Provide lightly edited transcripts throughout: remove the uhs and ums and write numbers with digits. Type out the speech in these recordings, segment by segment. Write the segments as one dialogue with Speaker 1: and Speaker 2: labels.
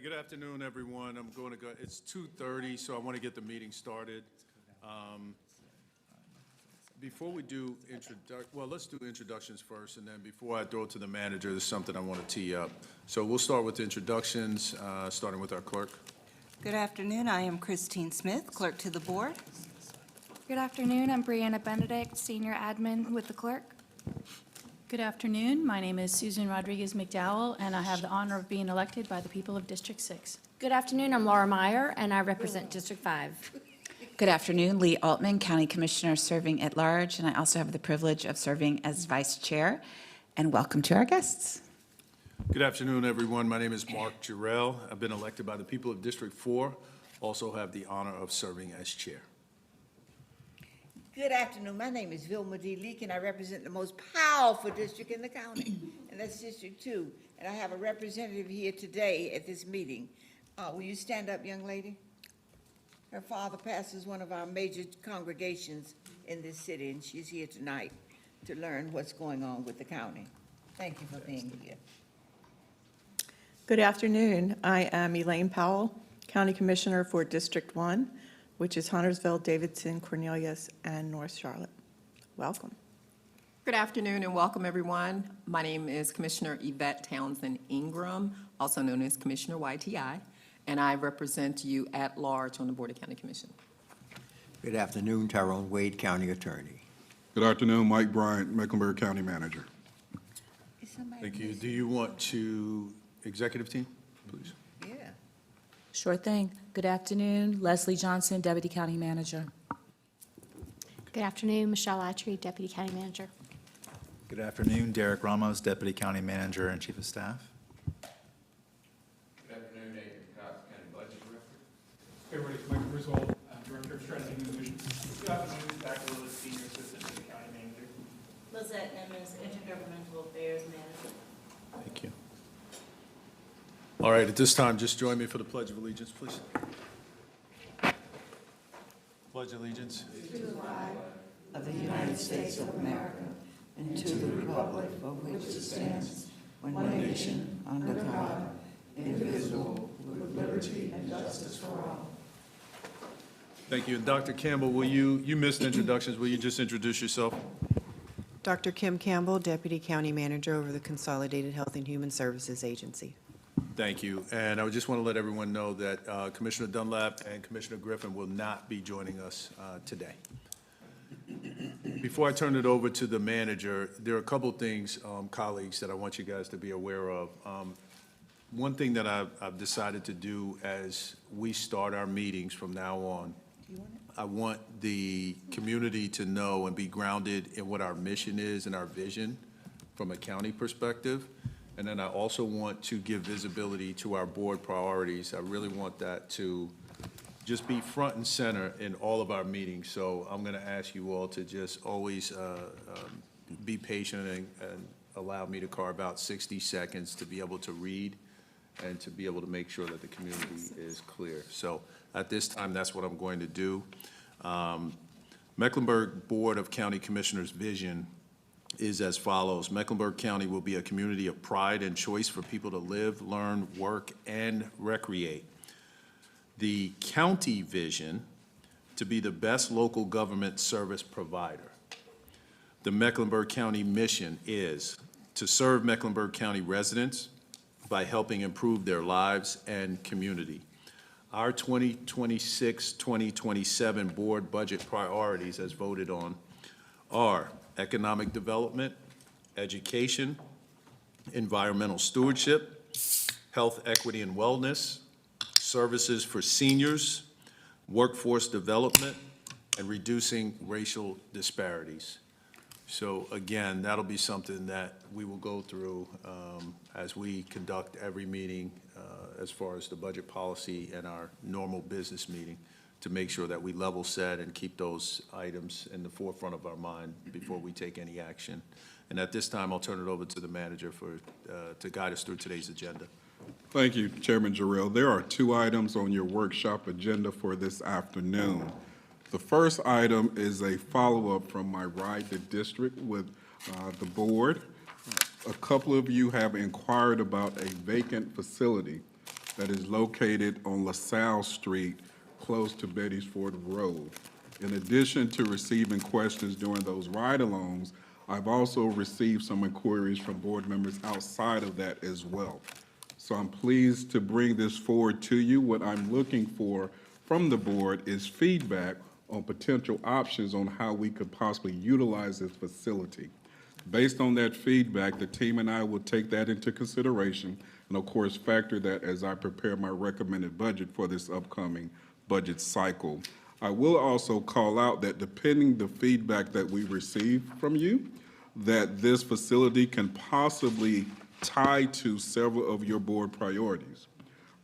Speaker 1: Good afternoon, everyone. I'm going to go, it's 2:30, so I want to get the meeting started. Before we do let's do introductions first, and then before I throw it to the manager, there's something I want to tee up. So we'll start with introductions, starting with our clerk.
Speaker 2: Good afternoon. I am Christine Smith, clerk to the board.
Speaker 3: Good afternoon. I'm Brianna Benedict, senior admin with the clerk.
Speaker 4: Good afternoon. My name is Susan Rodriguez McDowell, and I have the honor of being elected by the people of District 6.
Speaker 5: Good afternoon, I'm Laura Meyer, and I represent District 5.
Speaker 6: Good afternoon, Lee Altman, County Commissioner serving at large, and I also have the privilege of serving as Vice Chair. And welcome to our guests.
Speaker 1: Good afternoon, everyone. My name is Mark Jarrell. I've been elected by the people of District 4. Also have the honor of serving as chair.
Speaker 7: Good afternoon. My name is Vilma D. Leak, and I represent the most powerful district in the county, and that's District 2. And I have a representative here today at this meeting. Will you stand up, young lady? Her father pastors one of our major congregations in this city, and she's here tonight to learn what's going on with the county. Thank you for being here.
Speaker 8: Good afternoon. I am Elaine Powell, County Commissioner for District 1, which is Huntersville, Davidson, Cornelius, and North Charlotte. Welcome.
Speaker 9: Good afternoon and welcome, everyone. My name is Commissioner Yvette Townsend Ingram, also known as Commissioner YTI, and I represent you at large on the Board of County Commission.
Speaker 10: Good afternoon, Tyrone Wade, County Attorney.
Speaker 11: Good afternoon, Mike Bryant, Mecklenburg County Manager.
Speaker 1: Thank you. Do you want to, executive team, please?
Speaker 7: Yeah.
Speaker 12: Sure thing. Good afternoon, Leslie Johnson, Deputy County Manager.
Speaker 5: Good afternoon, Michelle Attree, Deputy County Manager.
Speaker 13: Good afternoon, Derek Ramos, Deputy County Manager and Chief of Staff.
Speaker 14: Good afternoon, Nathan Cox, County Budget Director.
Speaker 15: Hey, everybody, Mike Griswold, Director of Strategy and Vision. Good afternoon, Zach Willis, Senior Assistant to the County Manager.
Speaker 2: Lizette Nimmons, Intergovernmental Affairs Manager.
Speaker 1: Thank you. All right, at this time, just join me for the Pledge of Allegiance, please. Pledge allegiance.
Speaker 2: To the flag of the United States of America and to the republic for which it stands, one nation, under God, indivisible, with liberty and justice for all.
Speaker 1: Thank you. Dr. Campbell, will you missed introductions. Will you just introduce yourself?
Speaker 16: Dr. Kim Campbell, Deputy County Manager over the Consolidated Health and Human Services Agency.
Speaker 1: Thank you. And I just want to let everyone know that Commissioner Dunlap and Commissioner Griffin will not be joining us today. Before I turn it over to the manager, there are a couple things, colleagues, that I want you guys to be aware of. One thing that I've decided to do as we start our meetings from now on, I want the community to know and be grounded in what our mission is and our vision from a county perspective. And then I also want to give visibility to our board priorities. I really want that to just be front and center in all of our meetings. So I'm going to ask you all to just always be patient and allow me to carve out 60 seconds to be able to read and to be able to make sure that the community is clear. So at this time, that's what I'm going to do. Mecklenburg Board of County Commissioners' vision is as follows. Mecklenburg County will be a community of pride and choice for people to live, learn, work, and recreate. The county vision to be the best local government service provider. The Mecklenburg County mission is to serve Mecklenburg County residents by helping improve their lives and community. Our 2026-2027 board budget priorities, as voted on, are economic development, education, environmental stewardship, health equity and wellness, services for seniors, workforce development, and reducing racial disparities. So again, that'll be something that we will go through as we conduct every meeting as far as the budget policy and our normal business meeting, to make sure that we level set and keep those items in the forefront of our mind before we take any action. And at this time, I'll turn it over to the manager to guide us through today's agenda.
Speaker 11: Thank you, Chairman Jarrell. There are 2 items on your workshop agenda for this afternoon. The first item is a follow-up from my ride to district with the board. A couple of you have inquired about a vacant facility that is located on LaSalle Street, close to Betty's Ford Road. In addition to receiving questions during those ride-alongs, I've also received some inquiries from board members outside of that as well. So I'm pleased to bring this forward to you. What I'm looking for from the board is feedback on potential options on how we could possibly utilize this facility. Based on that feedback, the team and I will take that into consideration and, of course, factor that as I prepare my recommended budget for this upcoming budget cycle. I will also call out that depending the feedback that we receive from you, that this facility can possibly tie to several of your board priorities,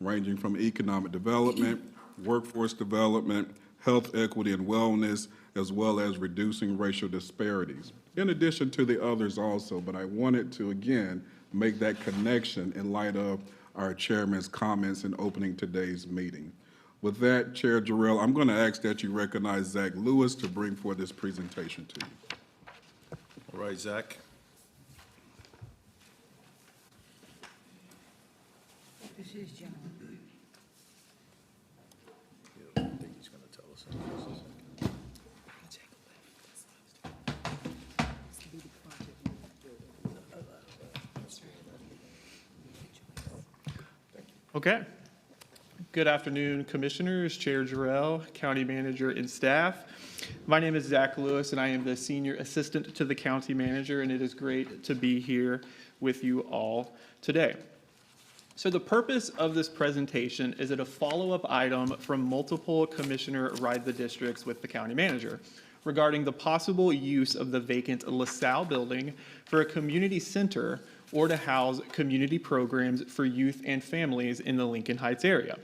Speaker 11: ranging from economic development, workforce development, health equity and wellness, as well as reducing racial disparities, in addition to the others also. But I wanted to, again, make that connection in light of our chairman's comments in opening today's meeting. With that, Chair Jarrell, I'm going to ask that you recognize Zach Lewis to bring forth this presentation to you.
Speaker 1: All right, Zach.
Speaker 7: This is John.
Speaker 1: I think he's going to tell us in just a second.
Speaker 15: Okay. Good afternoon, Commissioners, Chair Jarrell, County Manager, and staff. My name is Zach Lewis, and I am the Senior Assistant to the County Manager, and it is great to be here with you all today. So the purpose of this presentation is a follow-up item from multiple Commissioner Ride the Districts with the County Manager regarding the possible use of the vacant LaSalle building for a community center or to house community programs for youth and families in the Lincoln Heights area.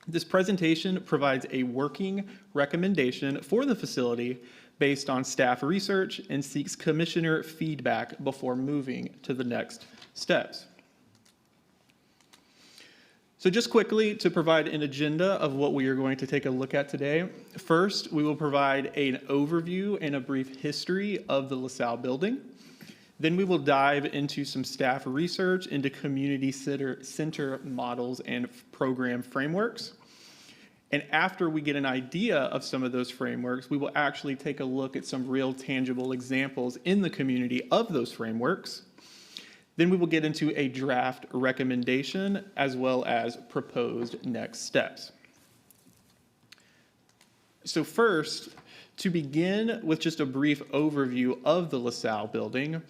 Speaker 15: This presentation provides a working recommendation for the facility based on staff research and seeks Commissioner feedback before moving to the next steps. So just quickly to provide an agenda of what we are going to take a look at today. First, we will provide an overview and a brief history of the LaSalle building. Then we will dive into some staff research into community center models and program frameworks. And after we get an idea of some of those frameworks, we will actually take a look at some real tangible examples in the community of those frameworks. Then we will get into a draft recommendation as well as proposed next steps. So first, to begin with just a brief overview of the LaSalle building.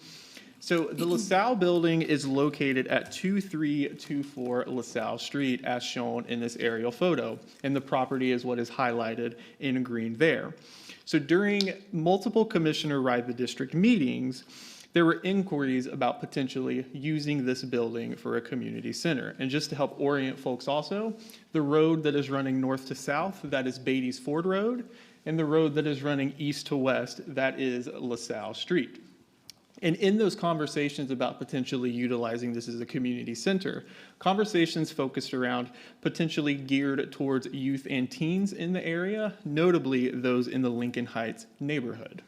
Speaker 15: So the LaSalle building is located at 2324 LaSalle Street as shown in this aerial photo, and the property is what is highlighted in green there. So during multiple Commissioner Ride the District meetings, there were inquiries about potentially using this building for a community center. And just to help orient folks also, the road that is running north to south, that is Beatty's Ford Road, and the road that is running east to west, that is LaSalle Street. And in those conversations about potentially utilizing this as a community center, conversations focused around potentially geared towards youth and teens in the area, notably those in the Lincoln Heights neighborhood.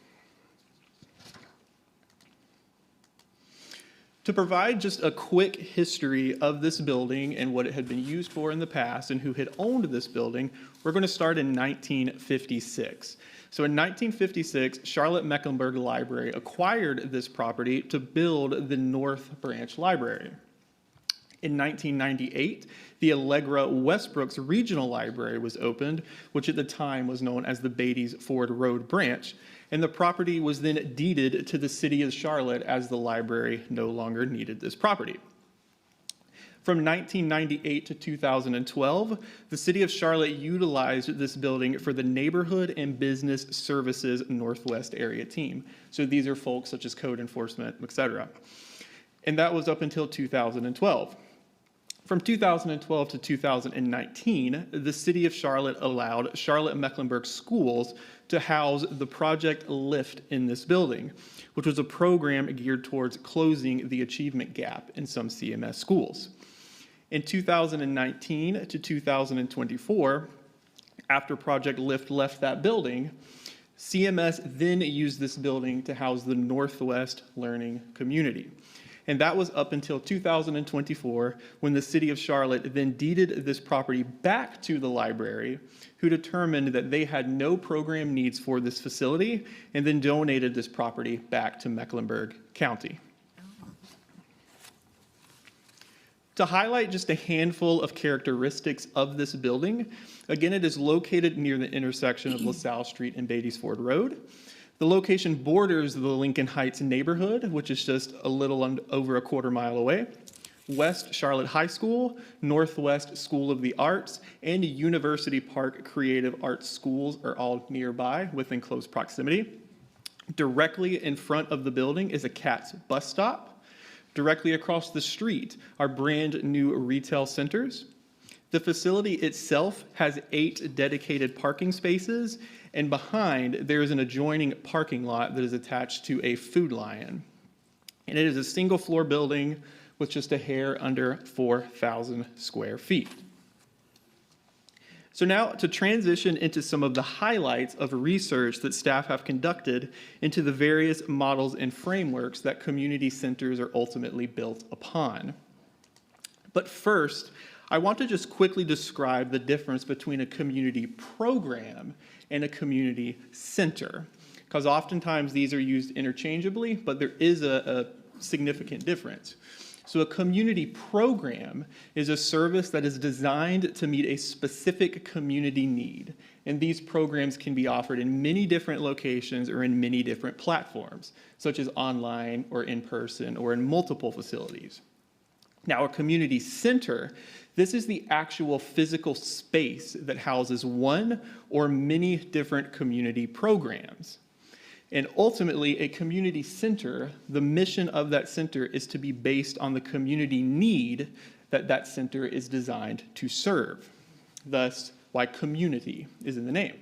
Speaker 15: To provide just a quick history of this building and what it had been used for in the past and who had owned this building, we're going to start in 1956. So in 1956, Charlotte Mecklenburg Library acquired this property to build the North Branch Library. In 1998, the Allegra Westbrooks Regional Library was opened, which at the time was known as the Beatty's Ford Road Branch, and the property was then deeded to the city of Charlotte as the library no longer needed this property. From 1998 to 2012, the city of Charlotte utilized this building for the Neighborhood and Business Services Northwest Area Team. So these are folks such as code enforcement, et cetera. And that was up until 2012. From 2012 to 2019, the city of Charlotte allowed Charlotte Mecklenburg schools to house the Project Lift in this building, which was a program geared towards closing the achievement gap in some CMS schools. In 2019 to 2024, after Project Lift left that building, CMS then used this building to house the Northwest Learning Community. And that was up until 2024, when the city of Charlotte then deeded this property back to the library, who determined that they had no program needs for this facility, and then donated this property back to Mecklenburg County. To highlight just a handful of characteristics of this building, again, it is located near the intersection of LaSalle Street and Beatties Ford Road. The location borders the Lincoln Heights neighborhood, which is just a little over a quarter mile away. West Charlotte High School, Northwest School of the Arts, and University Park Creative Arts Schools are all nearby within close proximity. Directly in front of the building is a CATS bus stop. Directly across the street are brand new retail centers. The facility itself has 8 dedicated parking spaces, and behind there is an adjoining parking lot that is attached to a Food Lion. And it is a single floor building with just a hair under 4,000 square feet. So now to transition into some of the highlights of research that staff have conducted into the various models and frameworks that community centers are ultimately built upon. But first, I want to just quickly describe the difference between a community program and a community center, because oftentimes these are used interchangeably, but there is a significant difference. So a community program is a service that is designed to meet a specific community need. And these programs can be offered in many different locations or in many different platforms, such as online or in person or in multiple facilities. Now, a community center, this is the actual physical space that houses one or many different community programs. And ultimately, a community center, the mission of that center is to be based on the community need that that center is designed to serve. Thus, why community is in the name.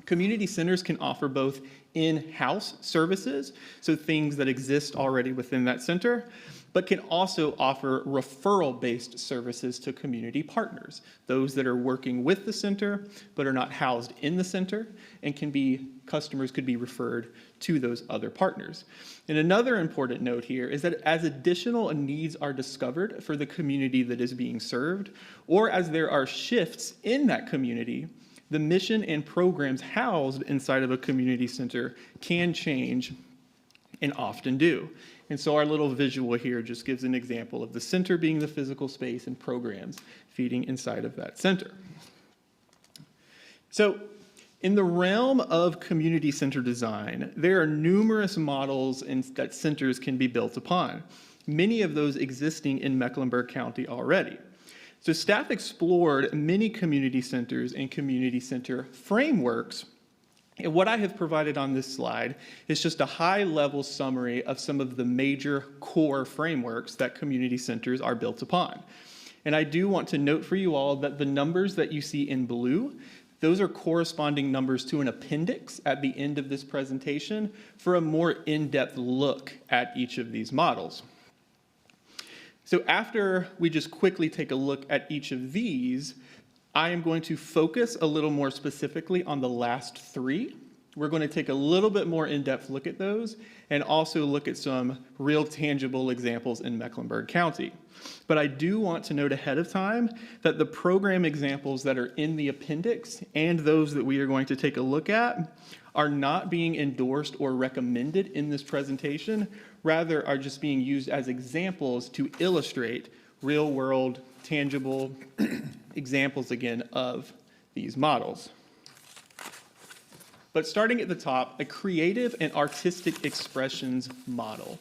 Speaker 15: Community centers can offer both in-house services, so things that exist already within that center, but can also offer referral-based services to community partners, those that are working with the center but are not housed in the center, and customers could be referred to those other partners. And another important note here is that as additional needs are discovered for the community that is being served, or as there are shifts in that community, the mission and programs housed inside of a community center can change and often do. And so our little visual here just gives an example of the center being the physical space and programs feeding inside of that center. So in the realm of community center design, there are numerous models that centers can be built upon, many of those existing in Mecklenburg County already. So staff explored many community centers and community center frameworks. And what I have provided on this slide is just a high-level summary of some of the major core frameworks that community centers are built upon. And I do want to note for you all that the numbers that you see in blue, those are corresponding numbers to an appendix at the end of this presentation for a more in-depth look at each of these models. So after we just quickly take a look at each of these, I am going to focus a little more specifically on the last 3. We're going to take a little bit more in-depth look at those and also look at some real tangible examples in Mecklenburg County. But I do want to note ahead of time that the program examples that are in the appendix and those that we are going to take a look at are not being endorsed or recommended in this presentation, rather are just being used as examples to illustrate real-world, tangible examples, again, of these models. But starting at the top, a creative and artistic expressions model.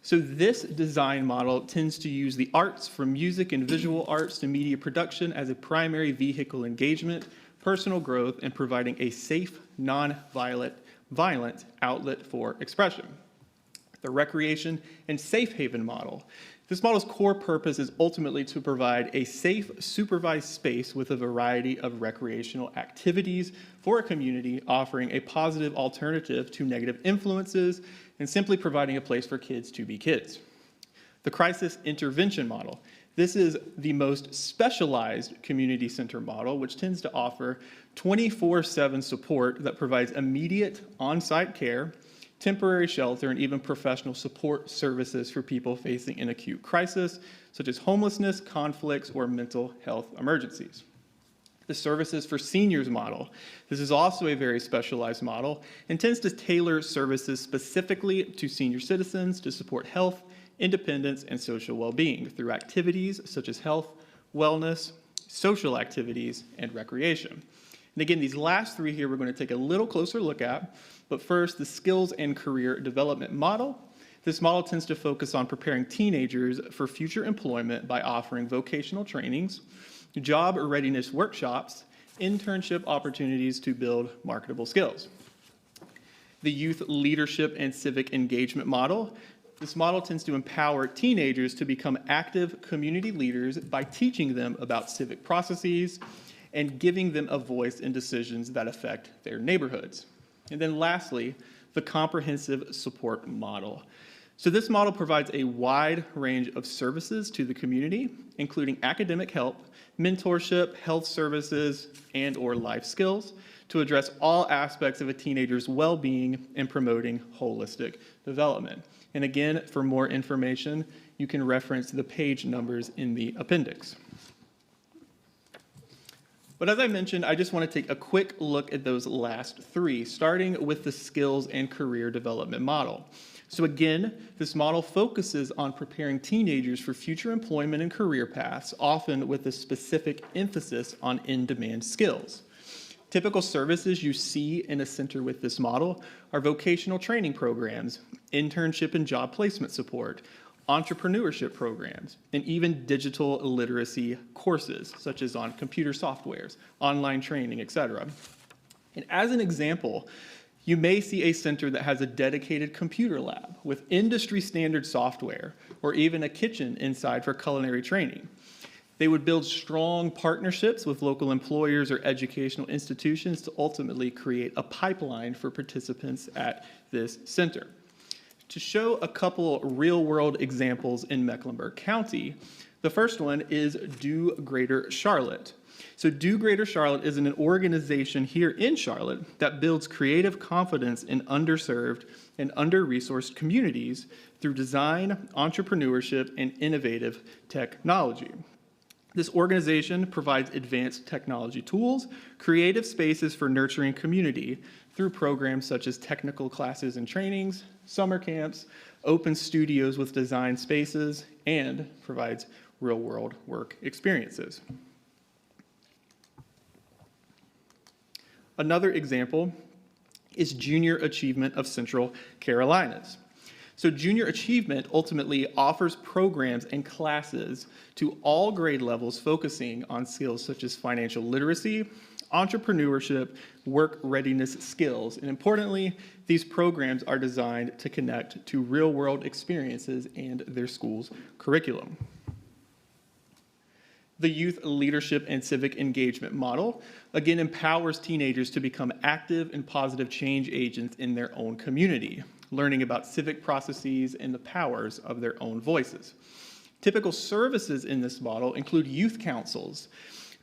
Speaker 15: So this design model tends to use the arts, from music and visual arts to media production, as a primary vehicle engagement, personal growth, and providing a safe, non-violent outlet for expression. The recreation and safe haven model. This model's core purpose is ultimately to provide a safe, supervised space with a variety of recreational activities for a community, offering a positive alternative to negative influences and simply providing a place for kids to be kids. The crisis intervention model. This is the most specialized community center model, which tends to offer 24/7 support that provides immediate on-site care, temporary shelter, and even professional support services for people facing an acute crisis, such as homelessness, conflicts, or mental health emergencies. The Services for Seniors model. This is also a very specialized model and tends to tailor services specifically to senior citizens to support health, independence, and social well-being through activities such as health, wellness, social activities, and recreation. And again, these last three here we're going to take a little closer look at, but first, the Skills and Career Development model. This model tends to focus on preparing teenagers for future employment by offering vocational trainings, job readiness workshops, internship opportunities to build marketable skills. The Youth Leadership and Civic Engagement model. This model tends to empower teenagers to become active community leaders by teaching them about civic processes and giving them a voice in decisions that affect their neighborhoods. And then lastly, the Comprehensive Support model. So this model provides a wide range of services to the community, including academic help, mentorship, health services, and/or life skills to address all aspects of a teenager's well-being and promoting holistic development. And again, for more information, you can reference the page numbers in the appendix. But as I mentioned, I just want to take a quick look at those last three, starting with the Skills and Career Development model. So again, this model focuses on preparing teenagers for future employment and career paths, often with a specific emphasis on in-demand skills. Typical services you see in a center with this model are vocational training programs, internship and job placement support, entrepreneurship programs, and even digital literacy courses, such as on computer softwares, online training, etc. And as an example, you may see a center that has a dedicated computer lab with industry standard software, or even a kitchen inside for culinary training. They would build strong partnerships with local employers or educational institutions to ultimately create a pipeline for participants at this center. To show a couple real-world examples in Mecklenburg County, the first one is Do Greater Charlotte. So Do Greater Charlotte is an organization here in Charlotte that builds creative confidence in underserved and under-resourced communities through design, entrepreneurship, and innovative technology. This organization provides advanced technology tools, creative spaces for nurturing community through programs such as technical classes and trainings, summer camps, open studios with design spaces, and provides real-world work experiences. Another example is Junior Achievement of Central Carolinas. So Junior Achievement ultimately offers programs and classes to all grade levels focusing on skills such as financial literacy, entrepreneurship, work readiness skills, and importantly, these programs are designed to connect to real-world experiences and their school's curriculum. The Youth Leadership and Civic Engagement model, again, empowers teenagers to become active and positive change agents in their own community, learning about civic processes and the powers of their own voices. Typical services in this model include youth councils,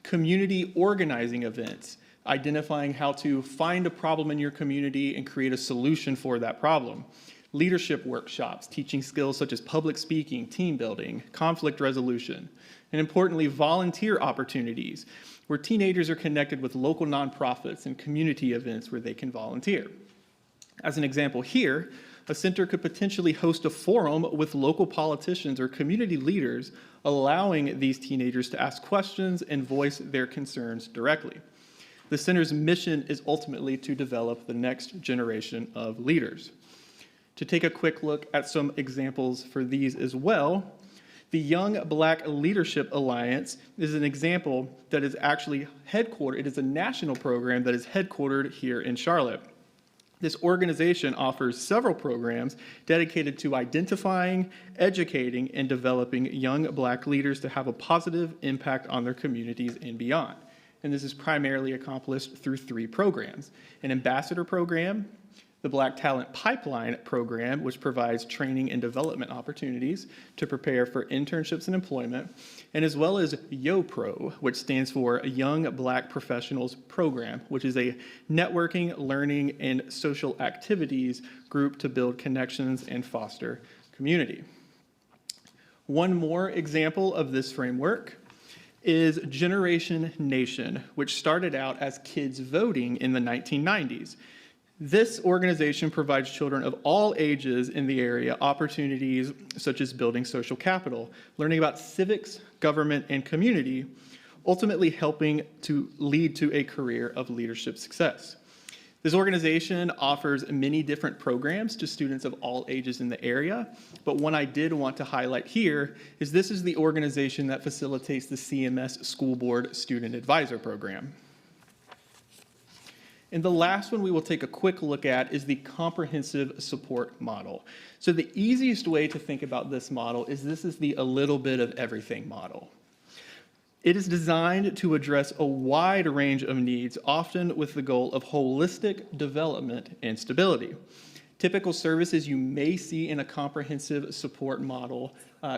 Speaker 15: community organizing events, identifying how to find a problem in your community and create a solution for that problem, leadership workshops, teaching skills such as public speaking, team building, conflict resolution, and importantly, volunteer opportunities where teenagers are connected with local nonprofits and community events where they can volunteer. As an example here, a center could potentially host a forum with local politicians or community leaders, allowing these teenagers to ask questions and voice their concerns directly. The center's mission is ultimately to develop the next generation of leaders. To take a quick look at some examples for these as well, the Young Black Leadership Alliance is an example that is actually headquartered. It is a national program that is headquartered here in Charlotte. This organization offers several programs dedicated to identifying, educating, and developing young Black leaders to have a positive impact on their communities and beyond. And this is primarily accomplished through 3 programs: an ambassador program, the Black Talent Pipeline program, which provides training and development opportunities to prepare for internships and employment, and as well as YoPro, which stands for Young Black Professionals Program, which is a networking, learning, and social activities group to build connections and foster community. One more example of this framework is Generation Nation, which started out as kids voting in the 1990s. This organization provides children of all ages in the area opportunities such as building social capital, learning about civics, government, and community, ultimately helping to lead to a career of leadership success. This organization offers many different programs to students of all ages in the area, but one I did want to highlight here is this is the organization that facilitates the CMS School Board Student Advisor Program. And the last one we will take a quick look at is the comprehensive support model. So the easiest way to think about this model is this is the a little bit of everything model. It is designed to address a wide range of needs, often with the goal of holistic development and stability. Typical services you may see in a comprehensive support model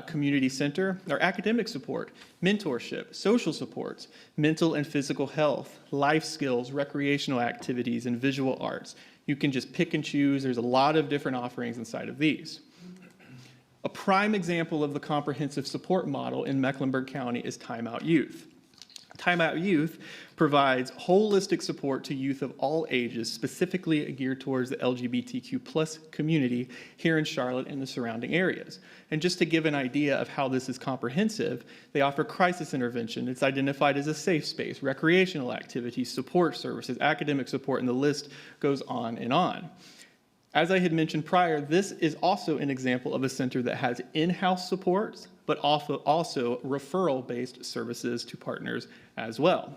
Speaker 15: community center are academic support, mentorship, social supports, mental and physical health, life skills, recreational activities, and visual arts. You can just pick and choose. There's a lot of different offerings inside of these. A prime example of the comprehensive support model in Mecklenburg County is Time Out Youth. Time Out Youth provides holistic support to youth of all ages, specifically geared towards the LGBTQ+ community here in Charlotte and the surrounding areas. And just to give an idea of how this is comprehensive, they offer crisis intervention. It's identified as a safe space, recreational activities, support services, academic support, and the list goes on and on. As I had mentioned prior, this is also an example of a center that has in-house supports, but also referral-based services to partners as well.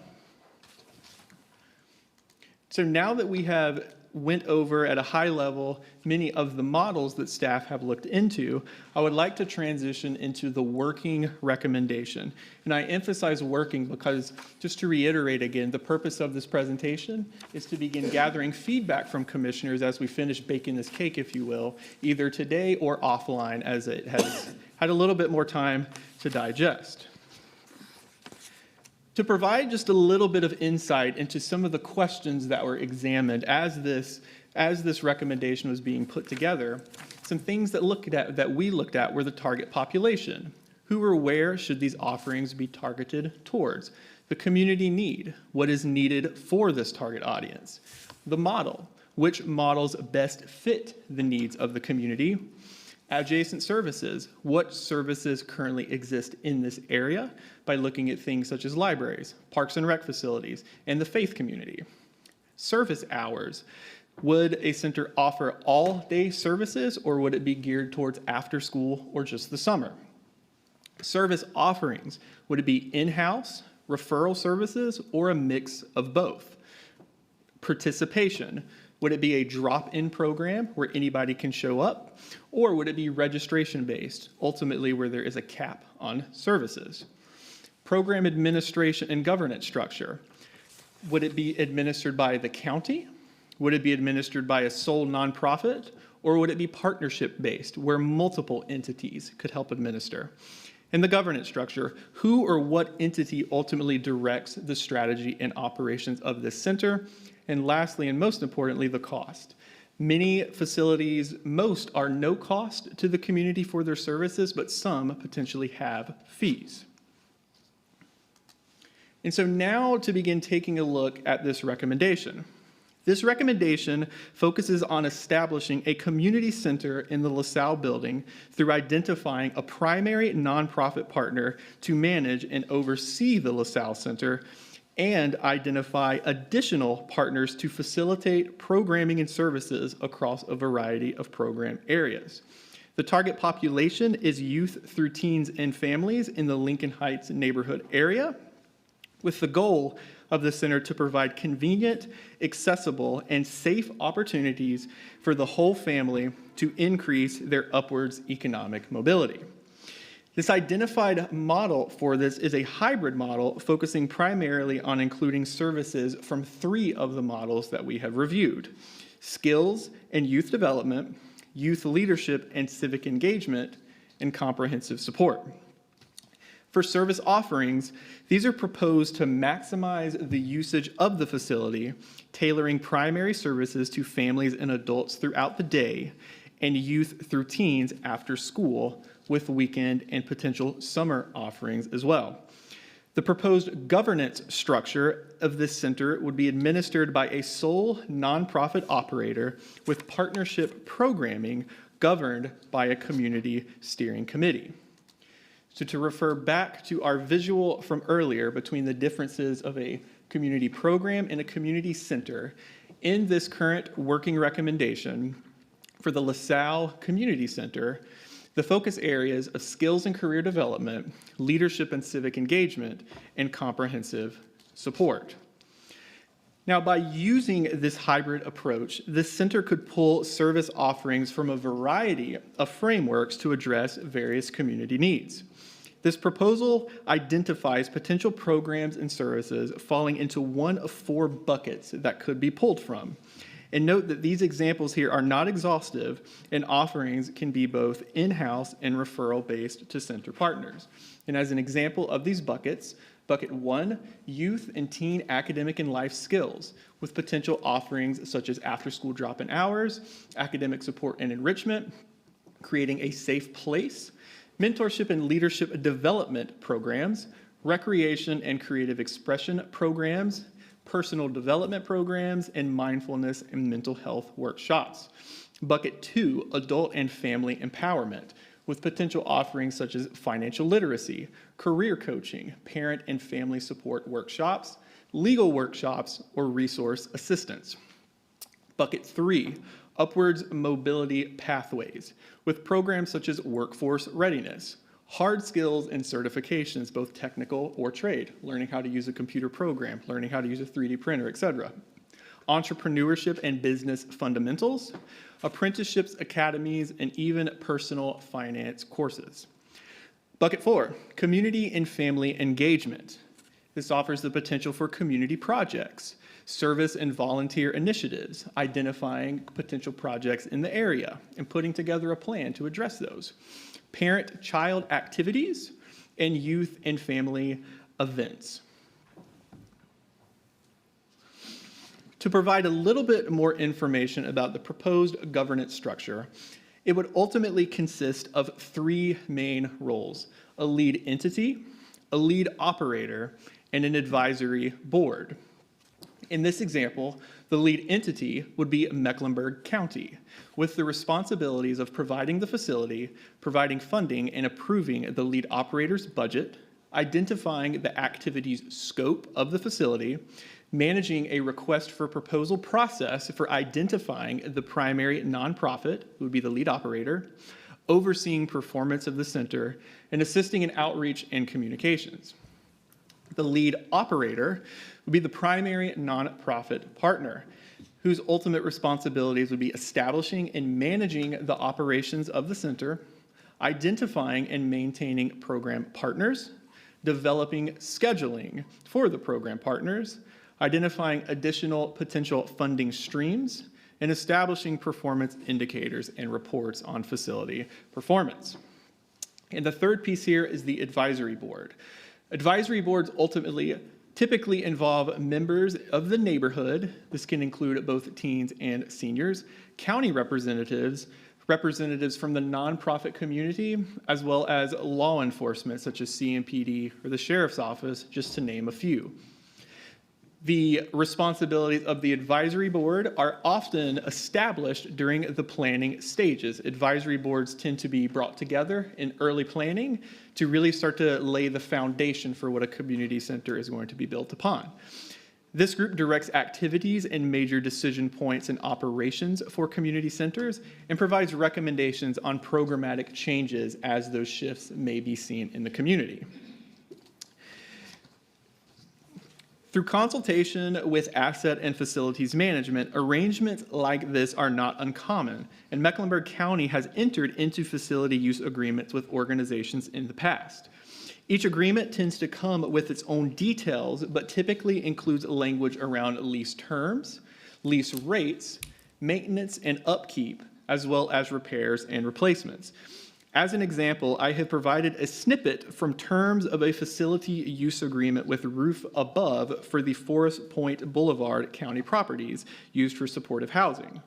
Speaker 15: So now that we have went over at a high level many of the models that staff have looked into, I would like to transition into the working recommendation. And I emphasize working because, just to reiterate again, the purpose of this presentation is to begin gathering feedback from commissioners as we finish baking this cake, if you will, either today or offline as it has had a little bit more time to digest. To provide just a little bit of insight into some of the questions that were examined as this recommendation was being put together, some things that we looked at were the target population. Who or where should these offerings be targeted towards? The community need. What is needed for this target audience? The model. Which models best fit the needs of the community? Adjacent services. What services currently exist in this area by looking at things such as libraries, parks and rec facilities, and the faith community? Service hours. Would a center offer all-day services, or would it be geared towards after school or just the summer? Service offerings. Would it be in-house, referral services, or a mix of both? Participation. Would it be a drop-in program where anybody can show up, or would it be registration-based, ultimately where there is a cap on services? Program administration and governance structure. Would it be administered by the county? Would it be administered by a sole nonprofit, or would it be partnership-based where multiple entities could help administer? And the governance structure, who or what entity ultimately directs the strategy and operations of this center? And lastly, and most importantly, the cost. Many facilities, most are no cost to the community for their services, but some potentially have fees. And so now to begin taking a look at this recommendation. This recommendation focuses on establishing a community center in the LaSalle building through identifying a primary nonprofit partner to manage and oversee the LaSalle Center, and identify additional partners to facilitate programming and services across a variety of program areas. The target population is youth through teens and families in the Lincoln Heights neighborhood area, with the goal of the center to provide convenient, accessible, and safe opportunities for the whole family to increase their upwards economic mobility. This identified model for this is a hybrid model focusing primarily on including services from 3 of the models that we have reviewed: skills and youth development, youth leadership and civic engagement, and comprehensive support. For service offerings, these are proposed to maximize the usage of the facility, tailoring primary services to families and adults throughout the day and youth through teens after school, with weekend and potential summer offerings as well. The proposed governance structure of this center would be administered by a sole nonprofit operator with partnership programming governed by a community steering committee. So to refer back to our visual from earlier between the differences of a community program and a community center, in this current working recommendation for the LaSalle Community Center, the focus areas of skills and career development, leadership and civic engagement, and comprehensive support. Now, by using this hybrid approach, this center could pull service offerings from a variety of frameworks to address various community needs. This proposal identifies potential programs and services falling into one of 4 buckets that could be pulled from. And note that these examples here are not exhaustive, and offerings can be both in-house and referral-based to center partners. And as an example of these buckets, Bucket 1, youth and teen academic and life skills, with potential offerings such as after-school drop-in hours, academic support and enrichment, creating a safe place, mentorship and leadership development programs, recreation and creative expression programs, personal development programs, and mindfulness and mental health workshops. Bucket 2, adult and family empowerment, with potential offerings such as financial literacy, career coaching, parent and family support workshops, legal workshops, or resource assistance. Bucket 3, upwards mobility pathways, with programs such as workforce readiness, hard skills and certifications, both technical or trade, learning how to use a computer program, learning how to use a 3D printer, etc. Entrepreneurship and business fundamentals, apprenticeships, academies, and even personal finance courses. Bucket 4, community and family engagement. This offers the potential for community projects, service and volunteer initiatives, identifying potential projects in the area, and putting together a plan to address those. Parent-child activities, and youth and family events. To provide a little bit more information about the proposed governance structure, it would ultimately consist of 3 main roles: a lead entity, a lead operator, and an advisory board. In this example, the lead entity would be Mecklenburg County, with the responsibilities of providing the facility, providing funding, and approving the lead operator's budget, identifying the activities scope of the facility, managing a request for proposal process for identifying the primary nonprofit, who would be the lead operator, overseeing performance of the center, and assisting in outreach and communications. The lead operator would be the primary nonprofit partner, whose ultimate responsibilities would be establishing and managing the operations of the center, identifying and maintaining program partners, developing scheduling for the program partners, identifying additional potential funding streams, and establishing performance indicators and reports on facility performance. And the third piece here is the advisory board. Advisory boards typically involve members of the neighborhood. This can include both teens and seniors, county representatives, representatives from the nonprofit community, as well as law enforcement such as CMPD or the sheriff's office, just to name a few. The responsibilities of the advisory board are often established during the planning stages. Advisory boards tend to be brought together in early planning to really start to lay the foundation for what a community center is going to be built upon. This group directs activities and major decision points and operations for community centers and provides recommendations on programmatic changes as those shifts may be seen in the community. Through consultation with asset and facilities management, arrangements like this are not uncommon, and Mecklenburg County has entered into facility use agreements with organizations in the past. Each agreement tends to come with its own details, but typically includes language around lease terms, lease rates, maintenance and upkeep, as well as repairs and replacements. As an example, I have provided a snippet from terms of a facility use agreement with Roof Above for the Forest Point Boulevard County properties used for supportive housing.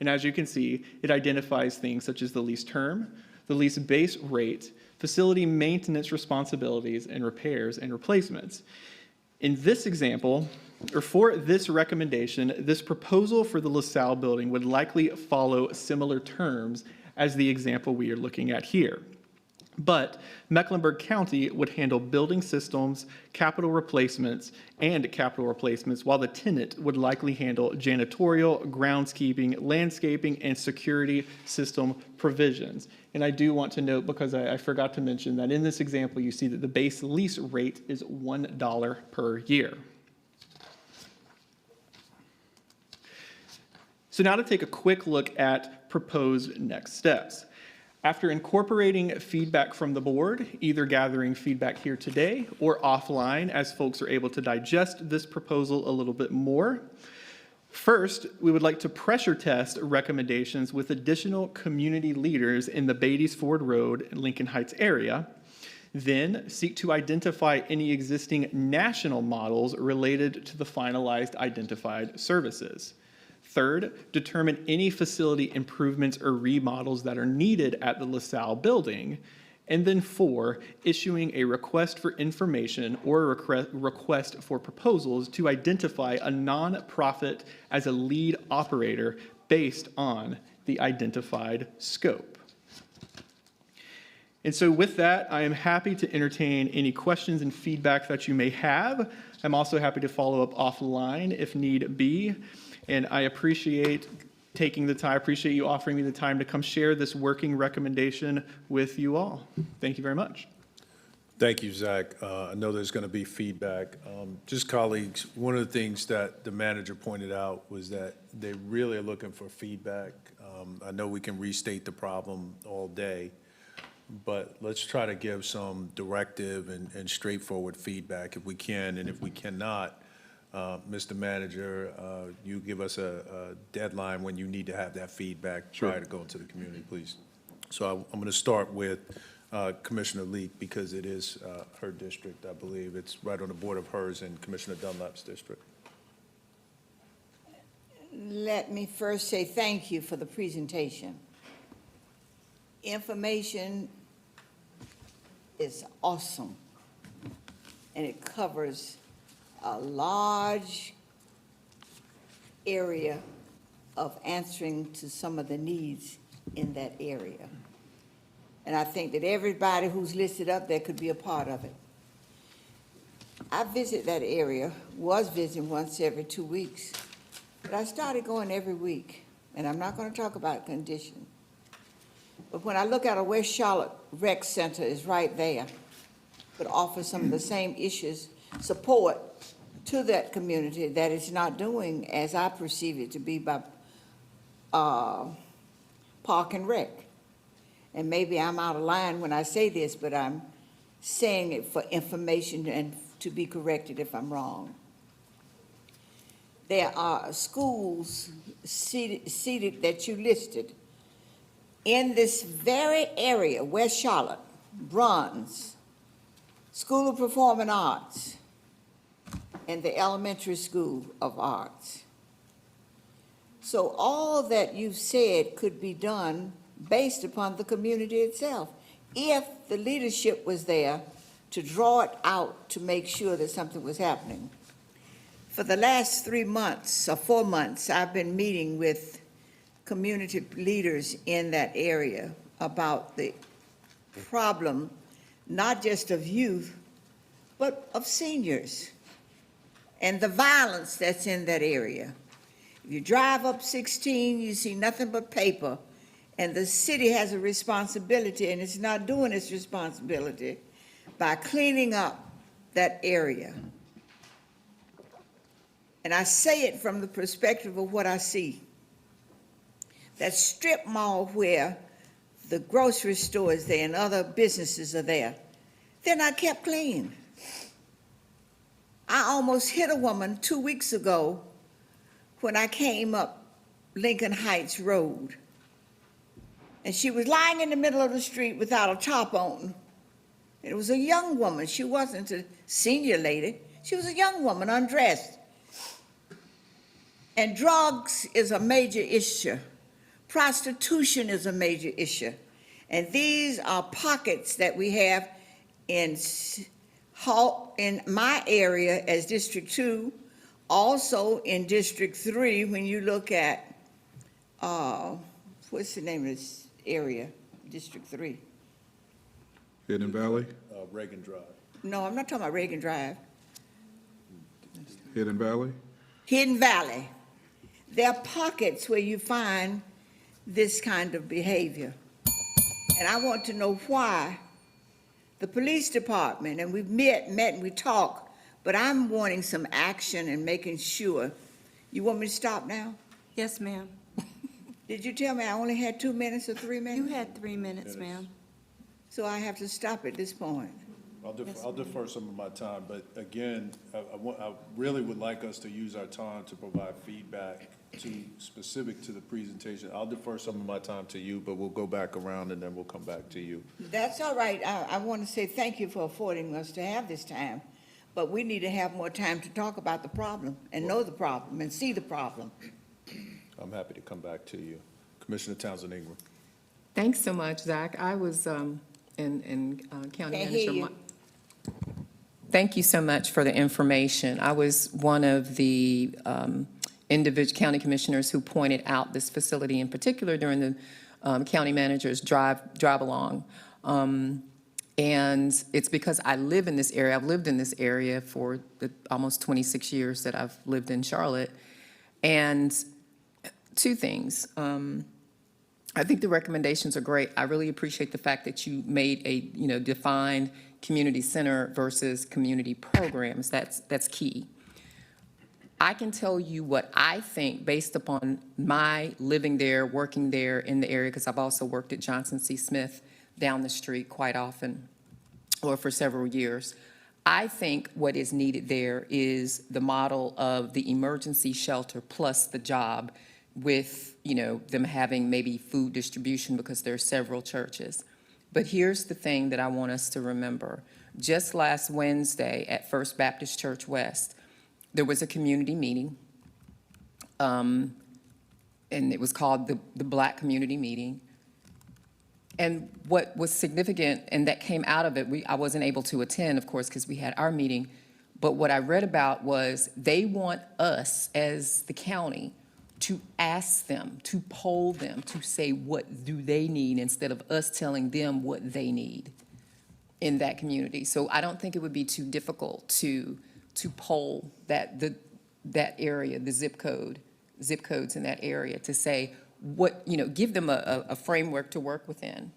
Speaker 15: And as you can see, it identifies things such as the lease term, the lease base rate, facility maintenance responsibilities, and repairs and replacements. In this example, or for this recommendation, this proposal for the LaSalle building would likely follow similar terms as the example we are looking at here. But Mecklenburg County would handle building systems, capital replacements, while the tenant would likely handle janitorial, groundskeeping, landscaping, and security system provisions. And I do want to note, because I forgot to mention, that in this example, you see that the base lease rate is $1 per year. So now to take a quick look at proposed next steps. After incorporating feedback from the board, either gathering feedback here today or offline as folks are able to digest this proposal a little bit more, first, we would like to pressure test recommendations with additional community leaders in the Beatties Ford Road and Lincoln Heights area. Then seek to identify any existing national models related to the finalized identified services. Third, determine any facility improvements or remodels that are needed at the LaSalle building. And then 4, issuing a request for information or a request for proposals to identify a nonprofit as a lead operator based on the identified scope. And so with that, I am happy to entertain any questions and feedback that you may have. I'm also happy to follow up offline if need be. And I appreciate taking the time, I appreciate you offering me the time to come share this working recommendation with you all. Thank you very much.
Speaker 1: Thank you, Zach. I know there's going to be feedback. Just colleagues, one of the things that the manager pointed out was that they really are looking for feedback. I know we can restate the problem all day, but let's try to give some directive and straightforward feedback if we can, and if we cannot, Mr. Manager, you give us a deadline when you need to have that feedback prior to going to the community, please. So I'm going to start with Commissioner Leek, because it is her district, I believe. It's right on the board of hers and Commissioner Dunlap's district.
Speaker 7: Let me first say thank you for the presentation. Information is awesome, and it covers a large area of answering to some of the needs in that area. And I think that everybody who's listed up there could be a part of it. I visit that area, was visiting once every 2 weeks, but I started going every week, and I'm not going to talk about condition. But when I look at a West Charlotte Rec Center is right there, could offer some of the same issues, support to that community that it's not doing as I perceive it to be by Park and Rec. And maybe I'm out of line when I say this, but I'm saying it for information and to be corrected if I'm wrong. There are schools seated that you listed in this very area, West Charlotte, Bronze, School of Performing Arts, and the Elementary School of Arts. So all that you've said could be done based upon the community itself, if the leadership was there to draw it out to make sure that something was happening. For the last 3 months or 4 months, I've been meeting with community leaders in that area about the problem, not just of youth, but of seniors, and the violence that's in that area. If you drive up 16, you see nothing but paper, and the city has a responsibility, and it's not doing its responsibility by cleaning up that area. And I say it from the perspective of what I see. That strip mall where the grocery store is there and other businesses are there, they're not kept clean. I almost hit a woman 2 weeks ago when I came up Lincoln Heights Road. And she was lying in the middle of the street without a top on. It was a young woman. She wasn't a senior lady. She was a young woman, undressed. And drugs is a major issue. Prostitution is a major issue. And these are pockets that we have in my area as District 2, also in District 3, when you look at, what's the name of this area, District 3?
Speaker 11: Hidden Valley?
Speaker 1: Reagan Drive.
Speaker 7: No, I'm not talking about Reagan Drive.
Speaker 11: Hidden Valley?
Speaker 7: Hidden Valley. There are pockets where you find this kind of behavior. And I want to know why the police department, and we've met and we talk, but I'm wanting some action and making sure. You want me to stop now?
Speaker 2: Yes, ma'am.
Speaker 7: Did you tell me I only had 2 minutes or 3 minutes?
Speaker 2: You had 3 minutes, ma'am.
Speaker 7: So I have to stop at this point.
Speaker 1: I'll defer some of my time, but again, I really would like us to use our time to provide feedback specific to the presentation. I'll defer some of my time to you, but we'll go back around and then we'll come back to you.
Speaker 7: That's all right. I want to say thank you for affording us to have this time, but we need to have more time to talk about the problem and know the problem and see the problem.
Speaker 1: I'm happy to come back to you. Commissioner Townsend Ingram.
Speaker 9: Thanks so much, Zach. I was in County
Speaker 7: Can't hear
Speaker 9: Manager.
Speaker 7: you.
Speaker 9: Thank you so much for the information. I was one of the individual county commissioners who pointed out this facility in particular during the county manager's drive along. And it's because I live in this area. I've lived in this area for the almost 26 years that I've lived in Charlotte. And two things. I think the recommendations are great. I really appreciate the fact that you made a, defined community center versus community programs. That's key. I can tell you what I think based upon my living there, working there in the area, because I've also worked at Johnson C. Smith down the street quite often, or for several years. I think what is needed there is the model of the emergency shelter plus the job with, them having maybe food distribution because there are several churches. But here's the thing that I want us to remember. Just last Wednesday at First Baptist Church West, there was a community meeting, and it was called the Black Community Meeting. And what was significant, and that came out of it, I wasn't able to attend, of course, because we had our meeting, but what I read about was they want us as the county to ask them, to poll them, to say what do they need instead of us telling them what they need in that community. So I don't think it would be too difficult to poll that area, the zip codes in that area, to say what, give them a framework to work within.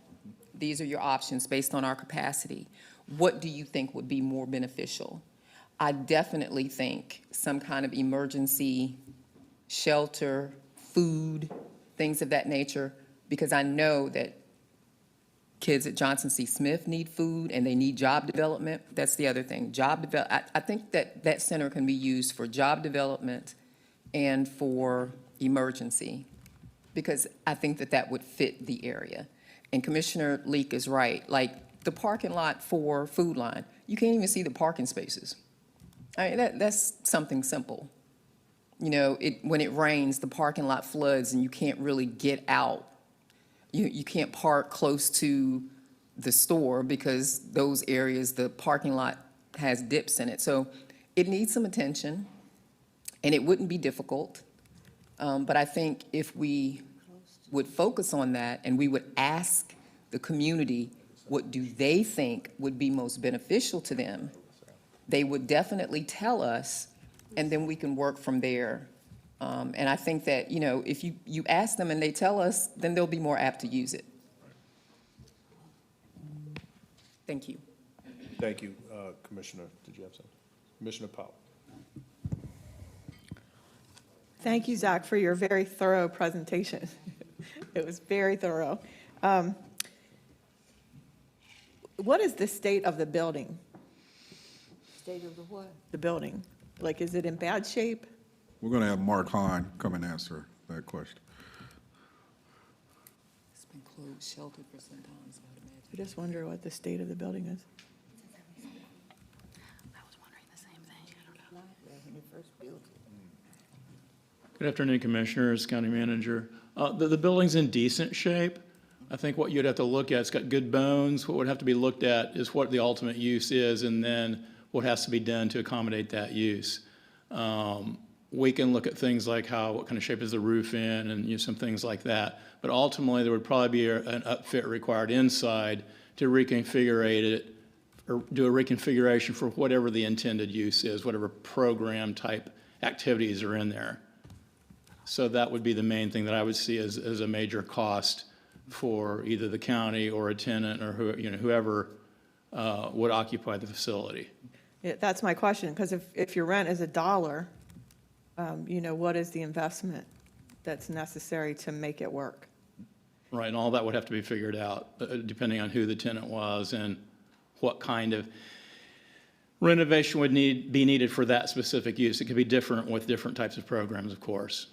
Speaker 9: These are your options based on our capacity. What do you think would be more beneficial? I definitely think some kind of emergency shelter, food, things of that nature, because I know that kids at Johnson C. Smith need food and they need job development. That's the other thing. I think that center can be used for job development and for emergency, because I think that would fit the area. And Commissioner Leek is right. Like the parking lot for Food Line, you can't even see the parking spaces. I mean, that's something simple. When it rains, the parking lot floods and you can't really get out. You can't park close to the store because those areas, the parking lot has dips in it. So it needs some attention, and it wouldn't be difficult. But I think if we would focus on that and we would ask the community what do they think would be most beneficial to them, they would definitely tell us, and then we can work from there. And I think that, if you ask them and they tell us, then they'll be more apt to use it. Thank you.
Speaker 1: Thank you, Commissioner. Did you have something? Commissioner Powell.
Speaker 8: Thank you, Zach, for your very thorough presentation. It was very thorough. What is the state of the building?
Speaker 7: State of the what?
Speaker 8: The building. Like, is it in bad shape?
Speaker 11: We're going to have Mark Hahn come and answer that question.
Speaker 6: closed shelter for some time, so I'd imagine.
Speaker 8: I just wonder what the state of the building is.
Speaker 4: I was wondering the same thing. I don't know.
Speaker 2: When you first built it.
Speaker 17: Good afternoon, Commissioners, County Manager. The building's in decent shape. I think what you'd have to look at, it's got good bones. What would have to be looked at is what the ultimate use is and then what has to be done to accommodate that use. We can look at things like what kind of shape is the roof in and some things like that. But ultimately, there would probably be an upfit required inside to reconfigure it or do a reconfiguration for whatever the intended use is, whatever program type activities are in there. So that would be the main thing that I would see as a major cost for either the county or a tenant or whoever would occupy the facility.
Speaker 8: Yeah, that's my question, because if your rent is $1, what is the investment that's necessary to make it work?
Speaker 17: Right, and all that would have to be figured out, depending on who the tenant was and what kind of renovation would be needed for that specific use. It could be different with different types of programs, of course.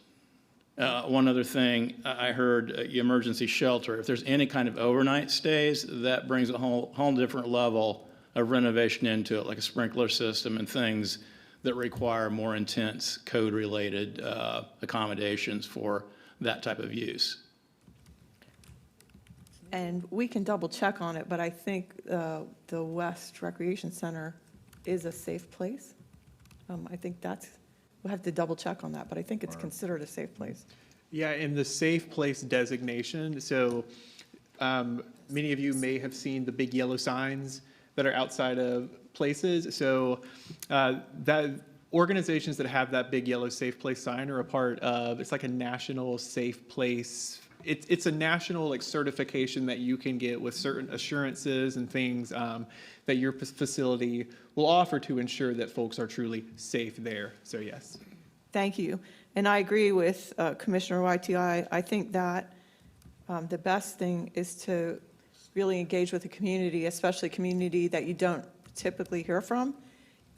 Speaker 17: One other thing, I heard emergency shelter. If there's any kind of overnight stays, that brings a whole different level of renovation into it, like a sprinkler system and things that require more intense code-related accommodations for that type of use.
Speaker 8: And we can double check on it, but I think the West Recreation Center is a safe place. I think we'll have to double check on that, but I think it's considered a safe place.
Speaker 15: Yeah, in the safe place designation, so many of you may have seen the big yellow signs that are outside of places. So that organizations that have that big yellow safe place sign are a part of, it's like a national safe place. It's a national certification that you can get with certain assurances and things that your facility will offer to ensure that folks are truly safe there. So yes.
Speaker 8: Thank you. And I agree with Commissioner YTI. I think that the best thing is to really engage with the community, especially community that you don't typically hear from,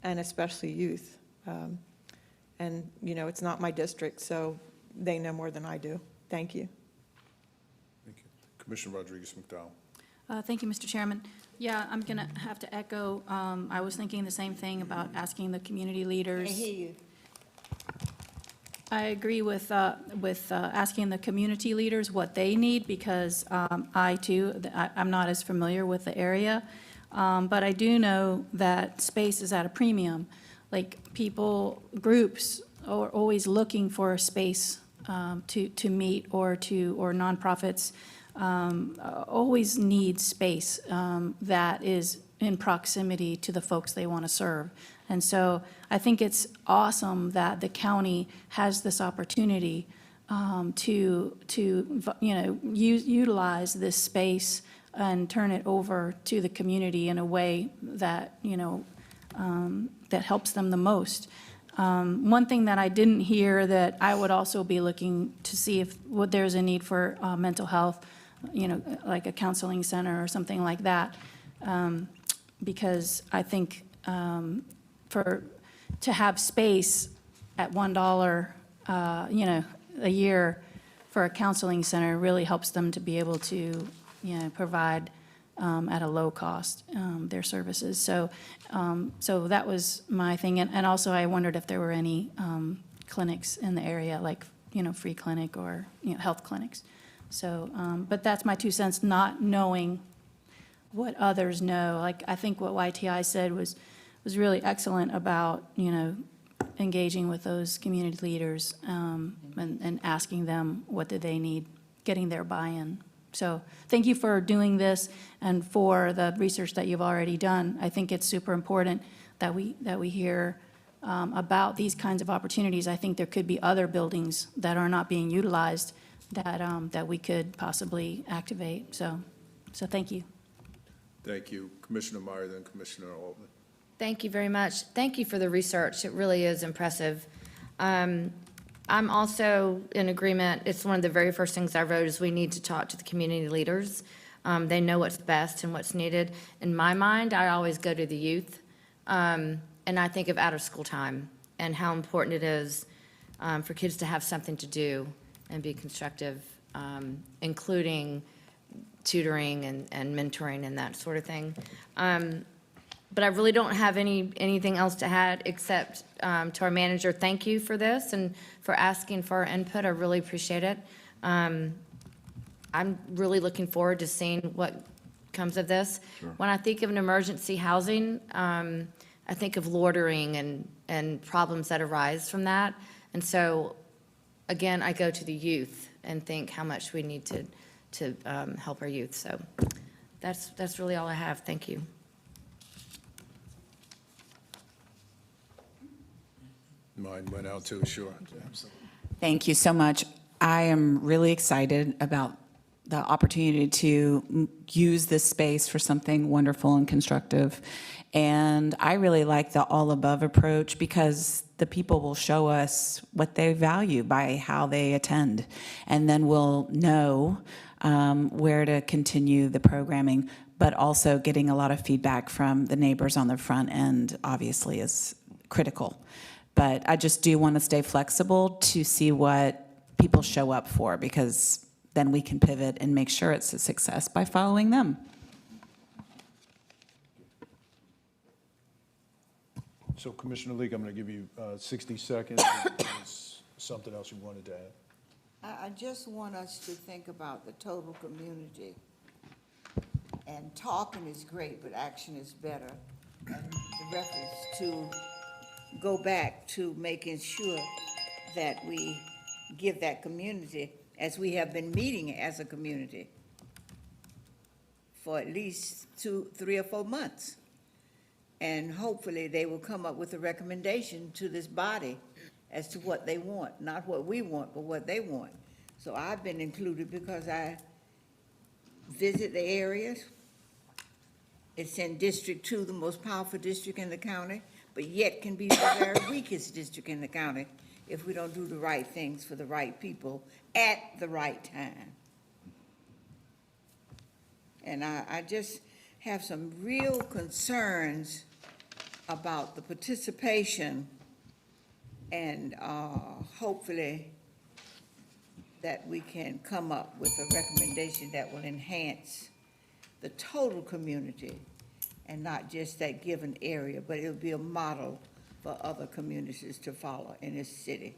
Speaker 8: and especially youth. And, it's not my district, so they know more than I do. Thank you.
Speaker 1: Thank you. Commissioner Rodriguez-McDowell.
Speaker 4: Thank you, Mr. Chairman. Yeah, I'm going to have to echo, I was thinking the same thing about asking the community leaders.
Speaker 2: I hear you.
Speaker 4: I agree with asking the community leaders what they need, because I'm not as familiar with the area, but I do know that space is at a premium. Like groups are always looking for a space to meet, or nonprofits always need space that is in proximity to the folks they want to serve. And so I think it's awesome that the county has this opportunity to utilize this space and turn it over to the community in a way that, that helps them the most. One thing that I didn't hear that I would also be looking to see if there's a need for mental health, like a counseling center or something like that, because I think to have space at $1, a year for a counseling center really helps them to be able to, provide at a low cost their services. So that was my thing. And also I wondered if there were any clinics in the area, like, free clinic or, health clinics. So, but that's my 2 cents, not knowing what others know. Like, I think what YTI said was really excellent about, engaging with those community leaders and asking them what do they need, getting their buy-in. So thank you for doing this and for the research that you've already done. I think it's super important that we hear about these kinds of opportunities. I think there could be other buildings that are not being utilized that we could possibly activate. So thank you.
Speaker 1: Thank you. Commissioner Meyer, then Commissioner Altman.
Speaker 18: Thank you very much. Thank you for the research. It really is impressive. I'm also in agreement. It's one of the very first things I wrote is we need to talk to the community leaders. They know what's best and what's needed. In my mind, I always go to the youth, and I think of out-of-school time and how important it is for kids to have something to do and be constructive, including tutoring and mentoring and that sort of thing. But I really don't have anything else to add, except to our manager, thank you for this and for asking for our input. I really appreciate it. I'm really looking forward to seeing what comes of this. When I think of an emergency housing, I think of loitering and problems that arise from that. And so, again, I go to the youth and think how much we need to help our youth. So that's really all I have. Thank you.
Speaker 1: Mine went out too, sure.
Speaker 6: Thank you so much. I am really excited about the opportunity to use this space for something wonderful and constructive. And I really like the all-above approach because the people will show us what they value by how they attend. And then we'll know where to continue the programming, but also getting a lot of feedback from the neighbors on the front end obviously is critical. But I just do want to stay flexible to see what people show up for, because then we can pivot and make sure it's a success by following them.
Speaker 1: So Commissioner Leak, I'm going to give you 60 seconds. Is something else you wanted to add?
Speaker 7: I just want us to think about the total community. And talking is great, but action is better. And the reference to go back to making sure that we give that community, as we have been meeting as a community for at least 2, 3, or 4 months. And hopefully they will come up with a recommendation to this body as to what they want, not what we want, but what they want. So I've been included because I visit the areas. It's in District 2, the most powerful district in the county, but yet can be the very weakest district in the county if we don't do the right things for the right people at the right time. And I just have some real concerns about the participation, and hopefully that we can come up with a recommendation that will enhance the total community and not just that given area, but it'll be a model for other communities to follow in this city.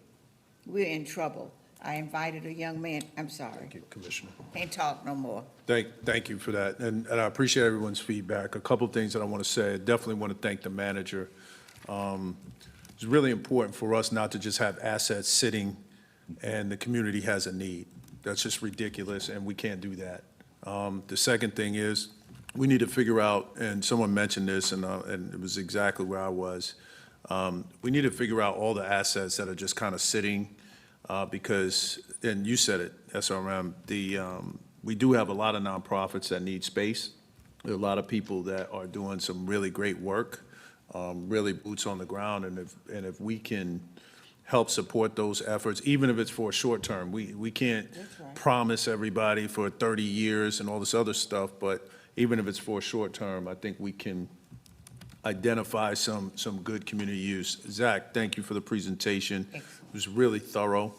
Speaker 7: We're in trouble. I invited a young man, I'm sorry.
Speaker 1: Thank you, Commissioner.
Speaker 7: Can't talk no more.
Speaker 1: Thank you for that, and I appreciate everyone's feedback. A couple of things that I want to say. I definitely want to thank the manager. It's really important for us not to just have assets sitting and the community has a need. That's just ridiculous, and we can't do that. The second thing is we need to figure out, and someone mentioned this, and it was exactly where I was. We need to figure out all the assets that are just kind of sitting because, and you said it, SRM, we do have a lot of nonprofits that need space. There are a lot of people that are doing some really great work, really boots on the ground, and if we can help support those efforts, even if it's for a short term. We can't promise everybody for 30 years and all this other stuff, but even if it's for a short term, I think we can identify some good community use. Zach, thank you for the presentation. It was really thorough.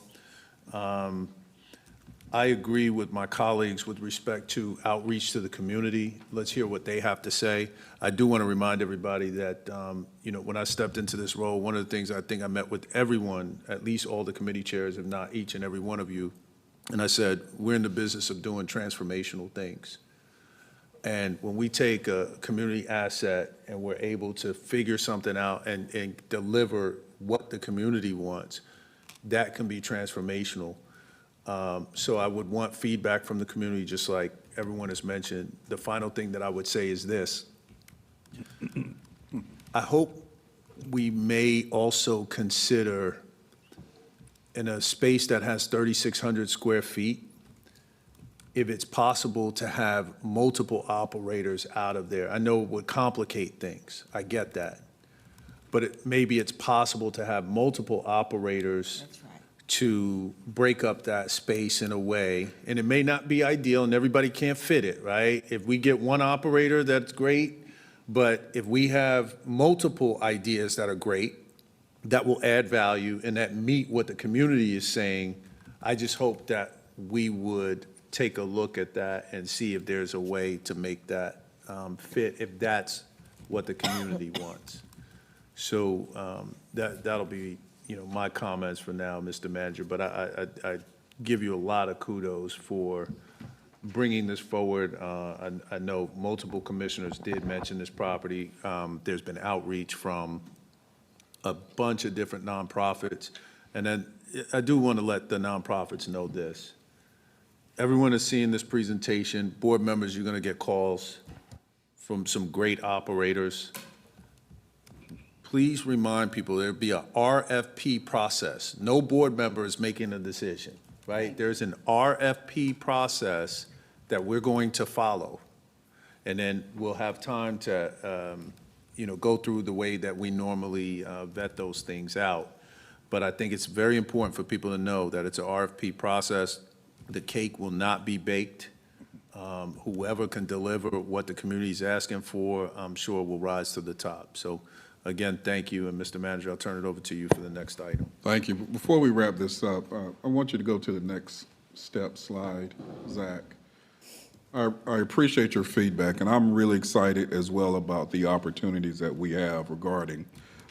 Speaker 1: I agree with my colleagues with respect to outreach to the community. Let's hear what they have to say. I do want to remind everybody that, when I stepped into this role, one of the things I think I met with everyone, at least all the committee chairs, if not each and every one of you, and I said, we're in the business of doing transformational things. And when we take a community asset and we're able to figure something out and deliver what the community wants, that can be transformational. So I would want feedback from the community, just like everyone has mentioned. The final thing that I would say is this. I hope we may also consider, in a space that has 3,600 square feet, if it's possible to have multiple operators out of there. I know it would complicate things. I get that. But maybe it's possible to have multiple operators to break up that space in a way, and it may not be ideal and everybody can't fit it, right? If we get one operator, that's great, but if we have multiple ideas that are great, that will add value and that meet what the community is saying, I just hope that we would take a look at that and see if there's a way to make that fit, if that's what the community wants. So that'll be, my comments for now, Mr. Manager, but I give you a lot of kudos for bringing this forward. I know multiple commissioners did mention this property. There's been outreach from a bunch of different nonprofits. And then I do want to let the nonprofits know this. Everyone is seeing this presentation. Board members, you're going to get calls from some great operators. Please remind people there'll be a RFP process. No board member is making a decision, right? There's an RFP process that we're going to follow. And then we'll have time to, go through the way that we normally vet those things out. But I think it's very important for people to know that it's an RFP process. The cake will not be baked. Whoever can deliver what the community is asking for, I'm sure will rise to the top. So again, thank you. And Mr. Manager, I'll turn it over to you for the next item.
Speaker 11: Thank you. Before we wrap this up, I want you to go to the next step slide, Zach. I appreciate your feedback, and I'm really excited as well about the opportunities that we have regarding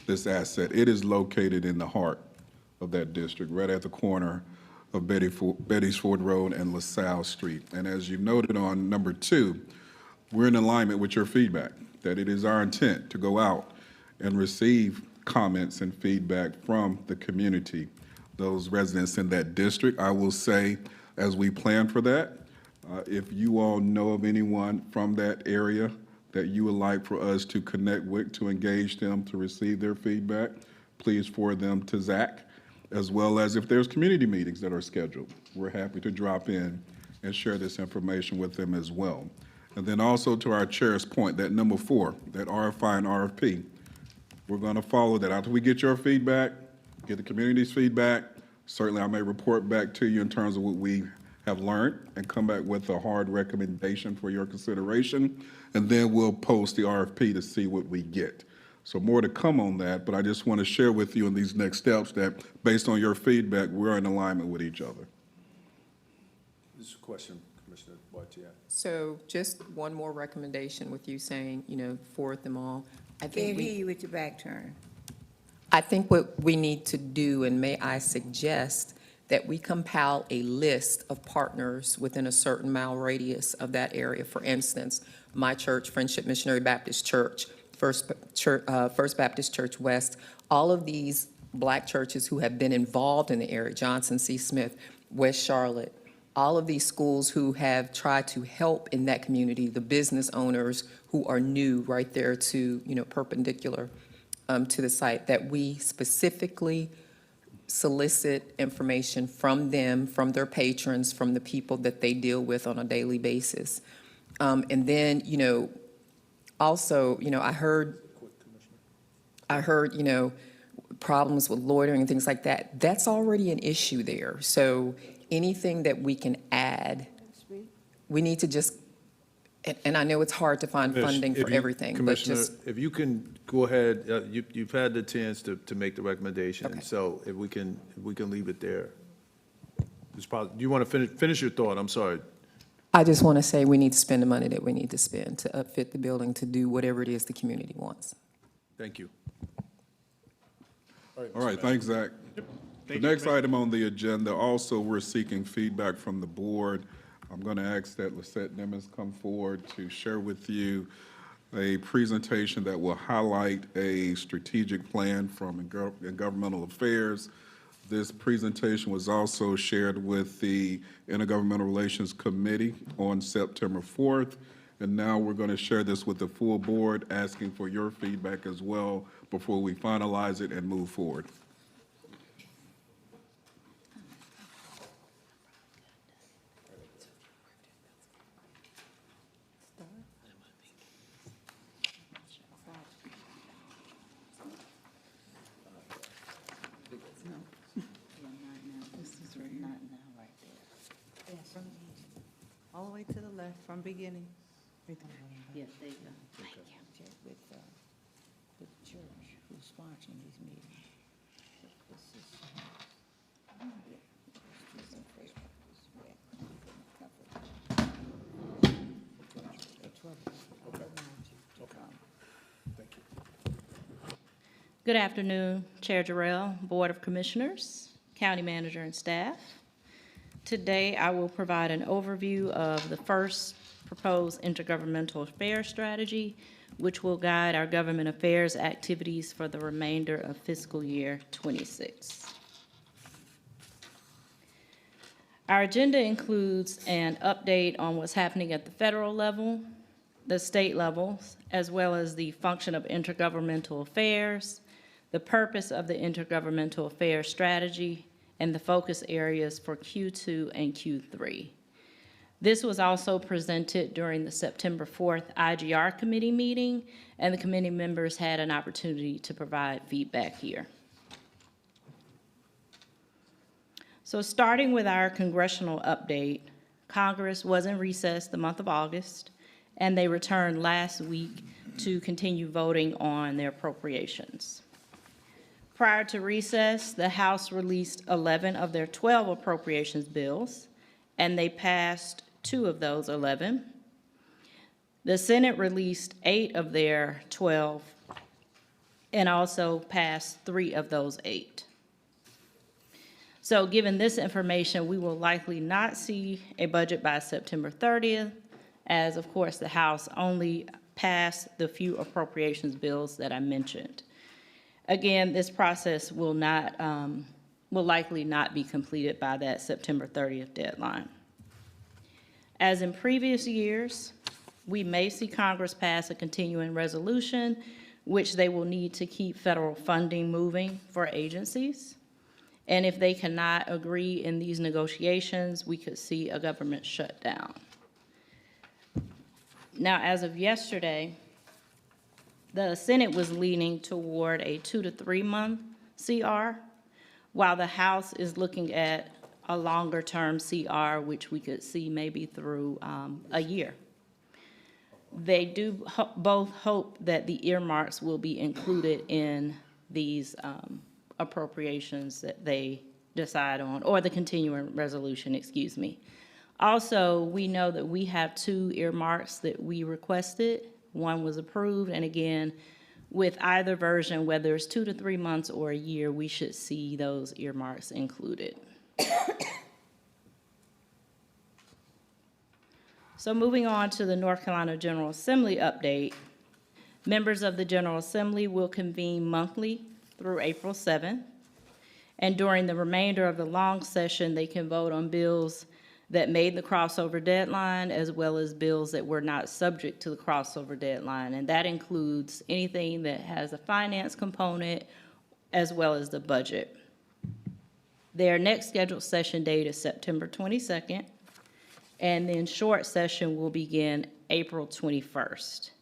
Speaker 11: this asset. It is located in the heart of that district, right at the corner of Betty's Ford Road and LaSalle Street. And as you noted on number 2, we're in alignment with your feedback, that it is our intent to go out and receive comments and feedback from the community, those residents in that district. I will say, as we plan for that, if you all know of anyone from that area that you would like for us to connect with, to engage them, to receive their feedback, please forward them to Zach, as well as if there's community meetings that are scheduled. We're happy to drop in and share this information with them as well. And then also to our chair's point, that number 4, that RFI and RFP, we're going to follow that. After we get your feedback, get the community's feedback, certainly I may report back to you in terms of what we have learned and come back with a hard recommendation for your consideration, and then we'll post the RFP to see what we get. So more to come on that, but I just want to share with you in these next steps that based on your feedback, we're in alignment with each other.
Speaker 1: This is a question, Commissioner Boitier.
Speaker 9: So just one more recommendation with you saying, forward them all.
Speaker 7: Can't hear you with your back turned.
Speaker 9: I think what we need to do, and may I suggest, that we compile a list of partners within a certain mile radius of that area. For instance, my church, Friendship Missionary Baptist Church, First Baptist Church West, all of these black churches who have been involved in the area, Johnson C. Smith, West Charlotte, all of these schools who have tried to help in that community, the business owners who are new right there to, perpendicular to the site, that we specifically solicit information from them, from their patrons, from the people that they deal with on a daily basis. And then, also, I heard, problems with loitering and things like that. That's already an issue there. So anything that we can add, we need to just, and I know it's hard to find funding for everything, but
Speaker 1: Commissioner,
Speaker 9: just.
Speaker 1: if you can go ahead, you've had the chance to make the recommendation.
Speaker 9: Okay.
Speaker 1: So if we can leave it there. Do you want to finish your thought? I'm sorry.
Speaker 9: I just want to say we need to spend the money that we need to spend to upfit the building to do whatever it is the community wants.
Speaker 1: Thank you.
Speaker 11: All right, thanks, Zach. The next item on the agenda, also we're seeking feedback from the board. I'm going to ask that Lisette Nimmons come forward to share with you a presentation that will highlight a strategic plan from Governmental Affairs. This presentation was also shared with the Intergovernmental Relations Committee on September 4th. And now we're going to share this with the full board, asking for your feedback as well before we finalize it and move forward.
Speaker 2: All the way to the left, from beginning.
Speaker 6: Yes, there you go. Thank you. Check with the church who's sponsoring these meetings. This is,
Speaker 12: Good afternoon, Chair Jarrell, Board of Commissioners, County Manager, and staff. Today, I will provide an overview of the first proposed intergovernmental affairs strategy, which will guide our government affairs activities for the remainder of fiscal year 26. Our agenda includes an update on what's happening at the federal level, the state levels, as well as the function of intergovernmental affairs, the purpose of the intergovernmental affairs strategy, and the focus areas for Q2 and Q3. This was also presented during the September 4th IGR committee meeting, and the committee members had an opportunity to provide feedback here. So starting with our congressional update, Congress was in recess the month of August, and they returned last week to continue voting on their appropriations. Prior to recess, the House released 11 of their 12 appropriations bills, and they passed 2 of those 11. The Senate released 8 of their 12 and also passed 3 of those 8. So given this information, we will likely not see a budget by September 30th, as of course the House only passed the few appropriations bills that I mentioned. Again, this process will likely not be completed by that September 30th deadline. As in previous years, we may see Congress pass a continuing resolution, which they will need to keep federal funding moving for agencies. And if they cannot agree in these negotiations, we could see a government shutdown. Now, as of yesterday, the Senate was leaning toward a 2 to 3 month CR, while the House is looking at a longer term CR, which we could see maybe through a year. They do both hope that the earmarks will be included in these appropriations that they decide on, or the continuing resolution, excuse me. Also, we know that we have 2 earmarks that we requested. One was approved, and again, with either version, whether it's 2 to 3 months or a year, we should see those earmarks included. So moving on to the North Carolina General Assembly update, members of the General Assembly will convene monthly through April 7th, and during the remainder of the long session, they can vote on bills that made the crossover deadline, as well as bills that were not subject to the crossover deadline. And that includes anything that has a finance component, as well as the budget. Their next scheduled session date is September 22nd, and then short session will begin April 21st.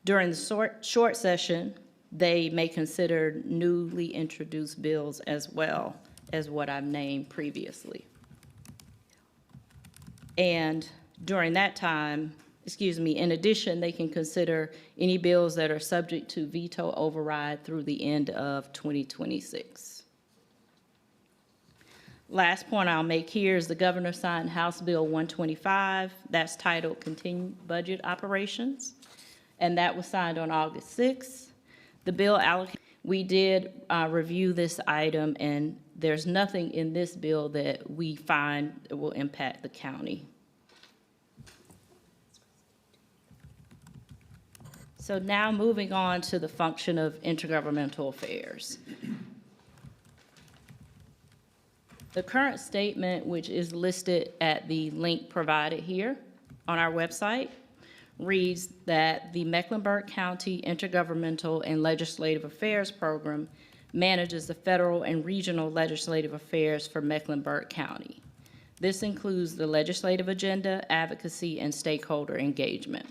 Speaker 12: During the short session, they may consider newly introduced bills as well as what I've named previously. And during that time, in addition, they can consider any bills that are subject to veto override through the end of 2026. Last point I'll make here is the governor signed House Bill 125. That's titled Continued Budget Operations, and that was signed on August 6th. The bill we did review this item, and there's nothing in this bill that we find will impact the county. So now moving on to the function of intergovernmental affairs. The current statement, which is listed at the link provided here on our website, reads that the Mecklenburg County Intergovernmental and Legislative Affairs Program manages the federal and regional legislative affairs for Mecklenburg County. This includes the legislative agenda, advocacy, and stakeholder engagement.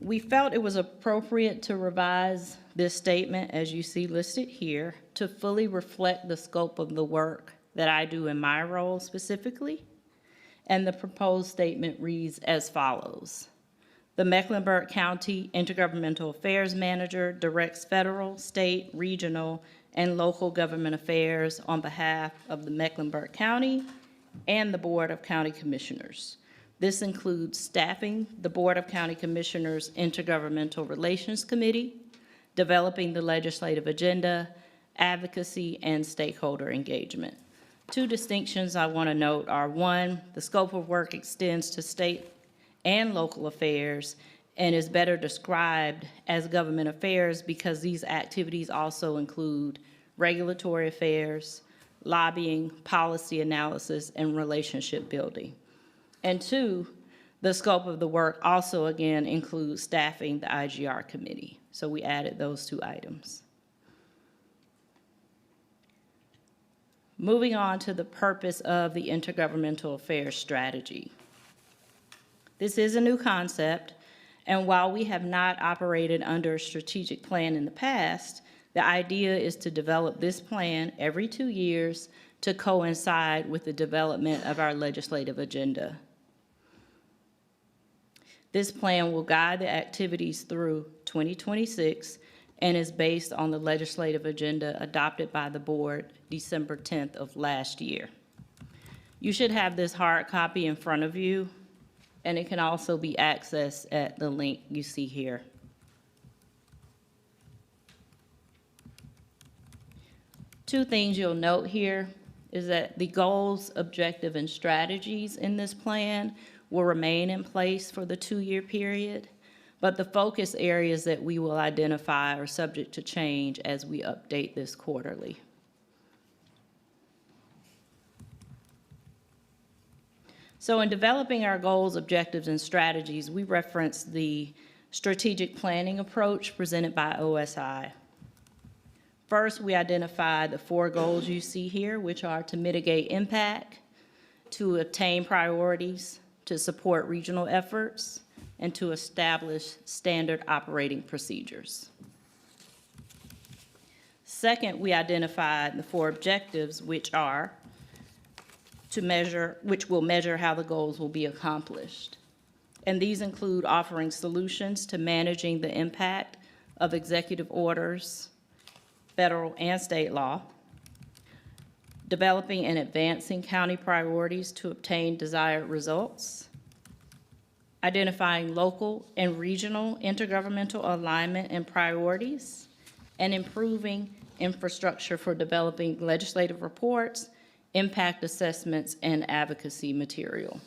Speaker 12: We felt it was appropriate to revise this statement, as you see listed here, to fully reflect the scope of the work that I do in my role specifically. And the proposed statement reads as follows. The Mecklenburg County Intergovernmental Affairs Manager directs federal, state, regional, and local government affairs on behalf of the Mecklenburg County and the Board of County Commissioners. This includes staffing the Board of County Commissioners Intergovernmental Relations Committee, developing the legislative agenda, advocacy, and stakeholder engagement. Two distinctions I want to note are, one, the scope of work extends to state and local affairs and is better described as government affairs because these activities also include regulatory affairs, lobbying, policy analysis, and relationship building. And two, the scope of the work also again includes staffing the IGR committee. So we added those two items. Moving on to the purpose of the Intergovernmental Affairs Strategy. This is a new concept, and while we have not operated under a strategic plan in the past, the idea is to develop this plan every 2 years to coincide with the development of our legislative agenda. This plan will guide the activities through 2026 and is based on the legislative agenda adopted by the board December 10th of last year. You should have this hard copy in front of you, and it can also be accessed at the link you see here. Two things you'll note here is that the goals, objective, and strategies in this plan will remain in place for the 2-year period, but the focus areas that we will identify are subject to change as we update this quarterly. So in developing our goals, objectives, and strategies, we reference the strategic planning approach presented by OSI. First, we identified the 4 goals you see here, which are to mitigate impact, to attain priorities, to support regional efforts, and to establish standard operating procedures. Second, we identified the 4 objectives, which will measure how the goals will be accomplished. And these include offering solutions to managing the impact of executive orders, federal and state law, developing and advancing county priorities to obtain desired results, identifying local and regional intergovernmental alignment and priorities, and improving infrastructure for developing legislative reports, impact assessments, and advocacy material.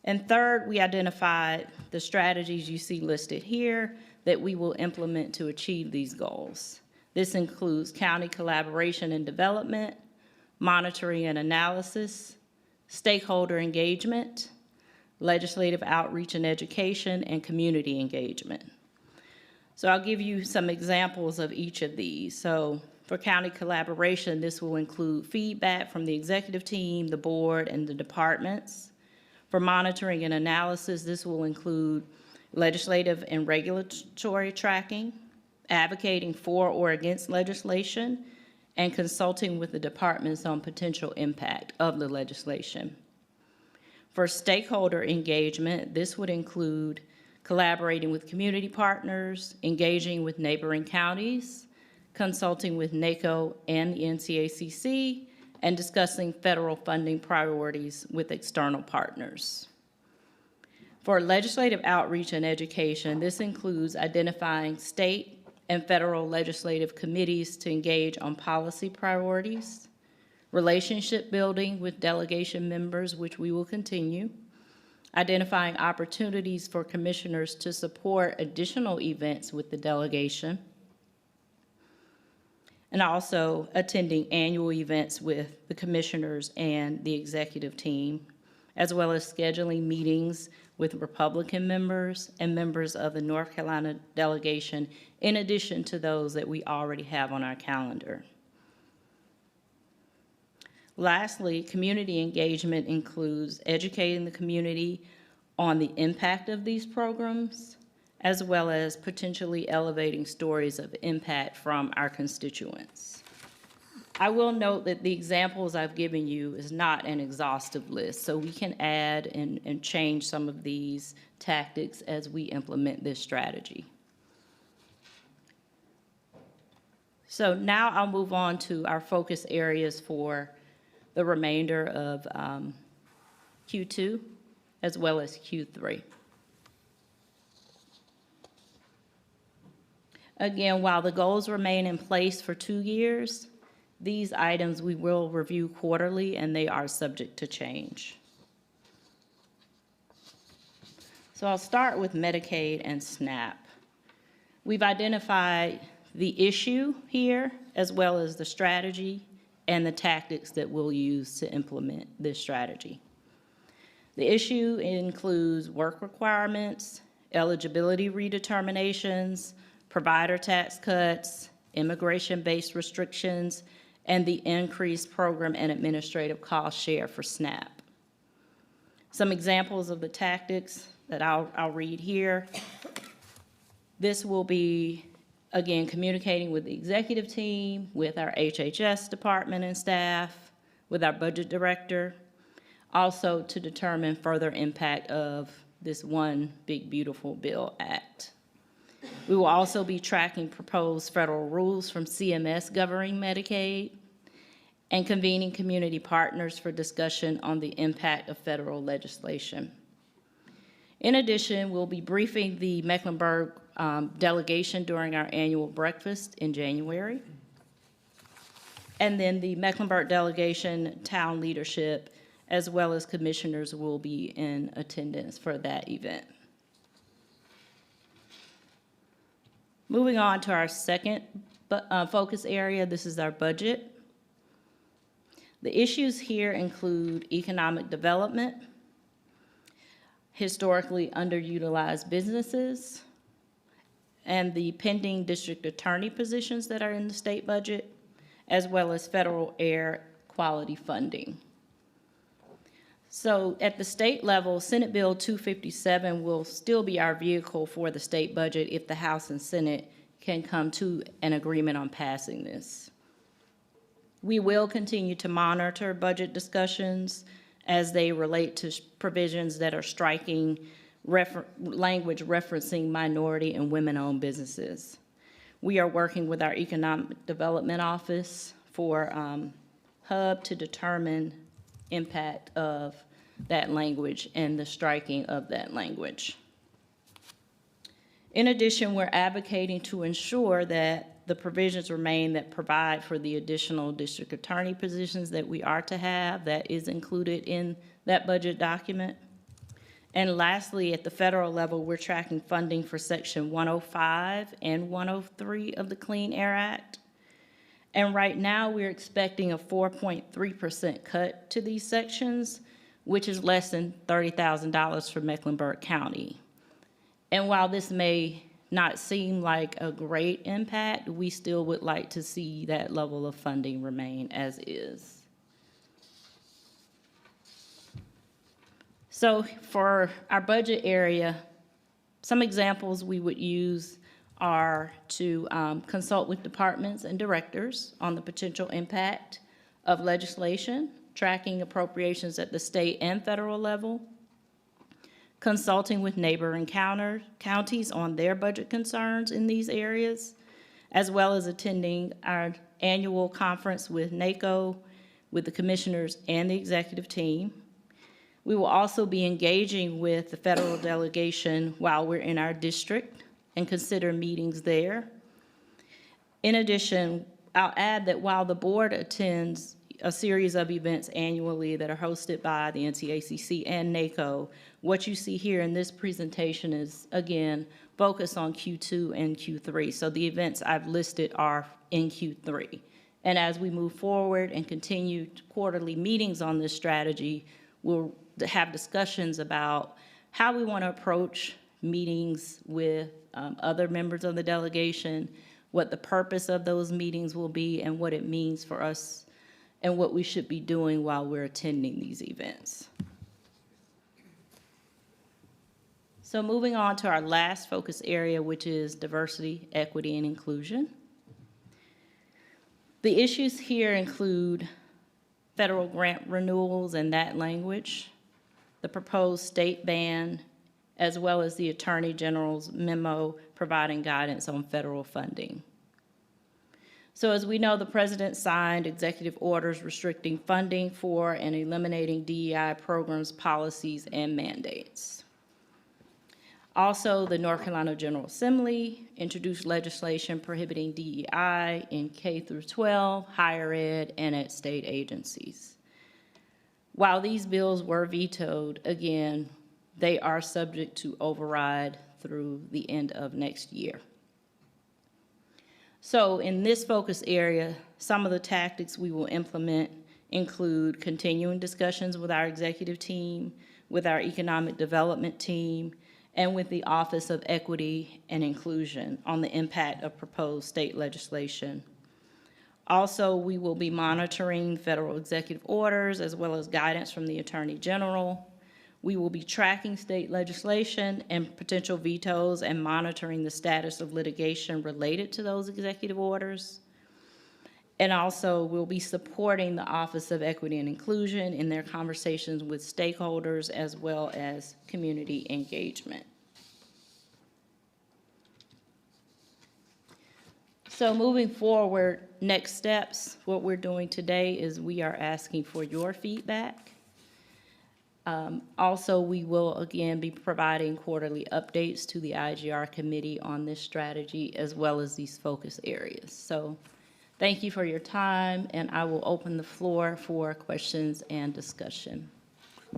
Speaker 12: And third, we identified the strategies you see listed here that we will implement to achieve these goals. This includes county collaboration and development, monitoring and analysis, stakeholder engagement, legislative outreach and education, and community engagement. So I'll give you some examples of each of these. So for county collaboration, this will include feedback from the executive team, the board, and the departments. For monitoring and analysis, this will include legislative and regulatory tracking, advocating for or against legislation, and consulting with the departments on potential impact of the legislation. For stakeholder engagement, this would include collaborating with community partners, engaging with neighboring counties, consulting with NACO and the NCACC, and discussing federal funding priorities with external partners. For legislative outreach and education, this includes identifying state and federal legislative committees to engage on policy priorities, relationship building with delegation members, which we will continue, identifying opportunities for commissioners to support additional events with the delegation, and also attending annual events with the commissioners and the executive team, as well as scheduling meetings with Republican members and members of the North Carolina delegation, in addition to those that we already have on our calendar. Lastly, community engagement includes educating the community on the impact of these programs, as well as potentially elevating stories of impact from our constituents. I will note that the examples I've given you is not an exhaustive list, so we can add and change some of these tactics as we implement this strategy. So now I'll move on to our focus areas for the remainder of Q2 as well as Q3. Again, while the goals remain in place for 2 years, these items we will review quarterly and they are subject to change. So I'll start with Medicaid and SNAP. We've identified the issue here as well as the strategy and the tactics that we'll use to implement this strategy. The issue includes work requirements, eligibility redeterminations, provider tax cuts, immigration-based restrictions, and the increased program and administrative cost share for SNAP. Some examples of the tactics that I'll read here. This will be, again, communicating with the executive team, with our HHS department and staff, with our budget director, also to determine further impact of this One Big Beautiful Bill Act. We will also be tracking proposed federal rules from CMS governing Medicaid and convening community partners for discussion on the impact of federal legislation. In addition, we'll be briefing the Mecklenburg delegation during our annual breakfast in January. And then the Mecklenburg delegation, town leadership, as well as commissioners will be in attendance for that event. Moving on to our second focus area, this is our budget. The issues here include economic development, historically underutilized businesses, and the pending district attorney positions that are in the state budget, as well as federal air quality funding. So at the state level, Senate Bill 257 will still be our vehicle for the state budget if the House and Senate can come to an agreement on passing this. We will continue to monitor budget discussions as they relate to provisions that are striking language referencing minority and women-owned businesses. We are working with our Economic Development Office for HUB to determine impact of that language and the striking of that language. In addition, we're advocating to ensure that the provisions remain that provide for the additional district attorney positions that we are to have, that is included in that budget document. And lastly, at the federal level, we're tracking funding for Section 105 and 103 of the Clean Air Act. And right now, we're expecting a 4.3% cut to these sections, which is less than $30,000 for Mecklenburg County. And while this may not seem like a great impact, we still would like to see that level of funding remain as is. So for our budget area, some examples we would use are to consult with departments and directors on the potential impact of legislation, tracking appropriations at the state and federal level, consulting with neighboring counties on their budget concerns in these areas, as well as attending our annual conference with NACO, with the commissioners and the executive team. We will also be engaging with the federal delegation while we're in our district and consider meetings there. In addition, I'll add that while the board attends a series of events annually that are hosted by the NCACC and NACO, what you see here in this presentation is, again, focused on Q2 and Q3. So the events I've listed are in Q3. And as we move forward and continue quarterly meetings on this strategy, we'll have discussions about how we want to approach meetings with other members of the delegation, what the purpose of those meetings will be, and what it means for us and what we should be doing while we're attending these events. So moving on to our last focus area, which is diversity, equity, and inclusion. The issues here include federal grant renewals and that language, the proposed state ban, as well as the Attorney General's memo providing guidance on federal funding. So as we know, the President signed executive orders restricting funding for and eliminating DEI programs, policies, and mandates. Also, the North Carolina General Assembly introduced legislation prohibiting DEI in K through 12, higher ed, and at state agencies. While these bills were vetoed, again, they are subject to override through the end of next year. So in this focus area, some of the tactics we will implement include continuing discussions with our executive team, with our economic development team, and with the Office of Equity and Inclusion on the impact of proposed state legislation. Also, we will be monitoring federal executive orders as well as guidance from the Attorney General. We will be tracking state legislation and potential vetoes and monitoring the status of litigation related to those executive orders. And also, we'll be supporting the Office of Equity and Inclusion in their conversations with stakeholders as well as community engagement. So moving forward, next steps, what we're doing today is we are asking for your feedback. Also, we will again be providing quarterly updates to the IGR committee on this strategy as well as these focus areas. So thank you for your time, and I will open the floor for questions and discussion.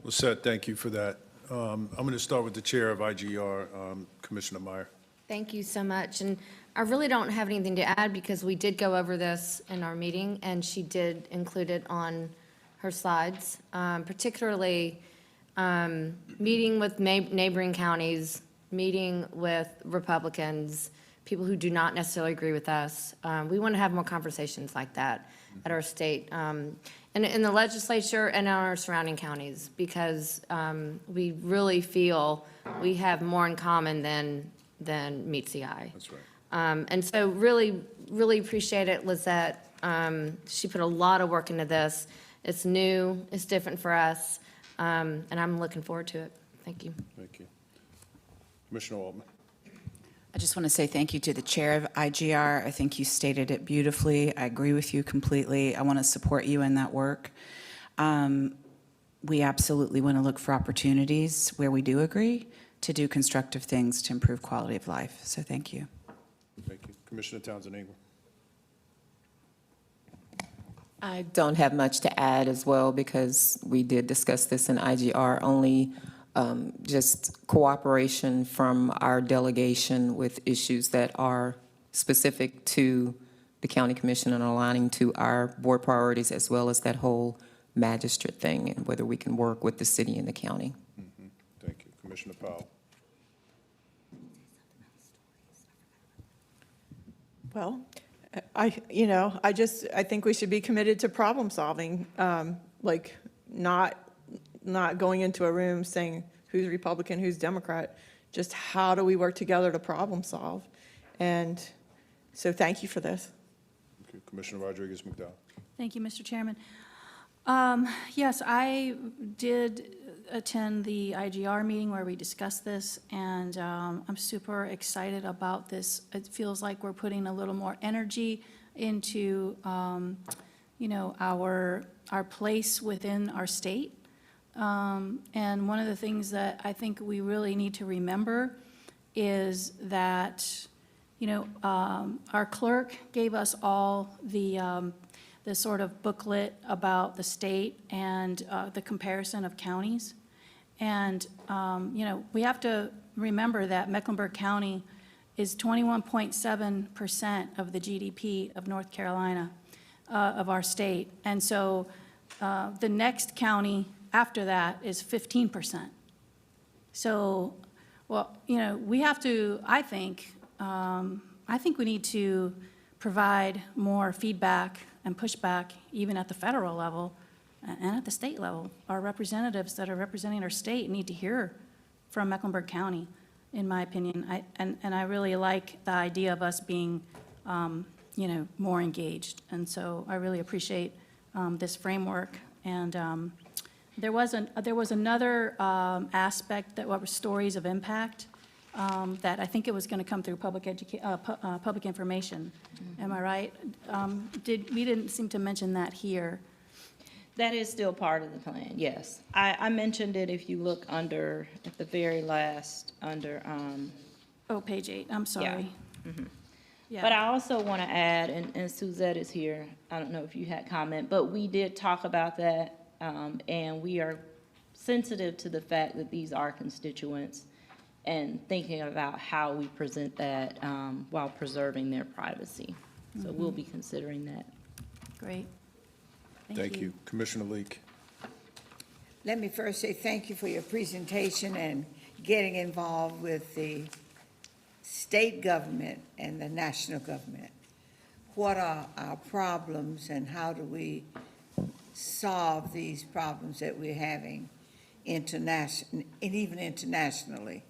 Speaker 1: Well, Seth, thank you for that. I'm going to start with the chair of IGR, Commissioner Meyer.
Speaker 18: Thank you so much. And I really don't have anything to add because we did go over this in our meeting, and she did include it on her slides, particularly meeting with neighboring counties, meeting with Republicans, people who do not necessarily agree with us. We want to have more conversations like that at our state, and in the legislature and in our surrounding counties, because we really feel we have more in common than meets the eye.
Speaker 1: That's right.
Speaker 18: And so really, really appreciate it, Lizette. She put a lot of work into this. It's new, it's different for us, and I'm looking forward to it. Thank you.
Speaker 1: Thank you. Commissioner Altman.
Speaker 6: I just want to say thank you to the chair of IGR. I think you stated it beautifully. I agree with you completely. I want to support you in that work. We absolutely want to look for opportunities where we do agree to do constructive things to improve quality of life. So thank you.
Speaker 1: Thank you. Commissioner Townsend Ingram.
Speaker 9: I don't have much to add as well because we did discuss this in IGR, only just cooperation from our delegation with issues that are specific to the county commission and aligning to our board priorities, as well as that whole magistrate thing and whether we can work with the city and the county.
Speaker 1: Mm-hmm. Thank you. Commissioner Powell.
Speaker 8: Well, I think we should be committed to problem solving, like not going into a room saying who's Republican, who's Democrat, just how do we work together to problem solve? And so thank you for this.
Speaker 1: Okay. Commissioner Rodriguez-McDowell.
Speaker 4: Thank you, Mr. Chairman. Yes, I did attend the IGR meeting where we discussed this, and I'm super excited about this. It feels like we're putting a little more energy into, our place within our state. And one of the things that I think we really need to remember is that, our clerk gave us all the sort of booklet about the state and the comparison of counties. And, we have to remember that Mecklenburg County is 21.7% of the GDP of North Carolina, of our state. And so the next county after that is 15%. So, well, we have to, I think we need to provide more feedback and pushback even at the federal level and at the state level. Our representatives that are representing our state need to hear from Mecklenburg County, in my opinion. I really like the idea of us being, more engaged. And so I really appreciate this framework. And there was another aspect that were stories of impact that I think it was going to come through public information. Am I right? We didn't seem to mention that here.
Speaker 12: That is still part of the plan, yes. I mentioned it, if you look under, at the very last, under,
Speaker 4: Oh, page 8, I'm sorry. Yeah.
Speaker 12: But I also want to add, and Suzette is here, I don't know if you had comment, but we did talk about that, and we are sensitive to the fact that these are constituents and thinking about how we present that while preserving their privacy. So we'll be considering that.
Speaker 4: Great.
Speaker 1: Thank you. Commissioner Leak.
Speaker 7: Let me first say thank you for your presentation and getting involved with the state government and the national government. What are our problems and how do we solve these problems that we're having international, and even internationally?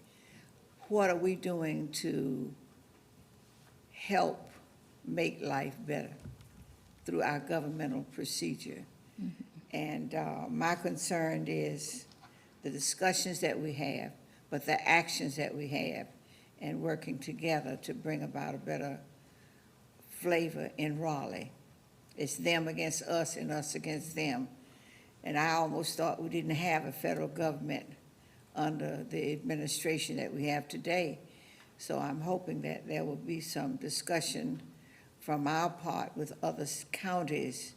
Speaker 7: What are we doing to help make life better through our governmental procedure? And my concern is the discussions that we have, but the actions that we have, and working together to bring about a better flavor in Raleigh. It's them against us and us against them. And I almost thought we didn't have a federal government under the administration that we have today. So I'm hoping that there will be some discussion from our part with other counties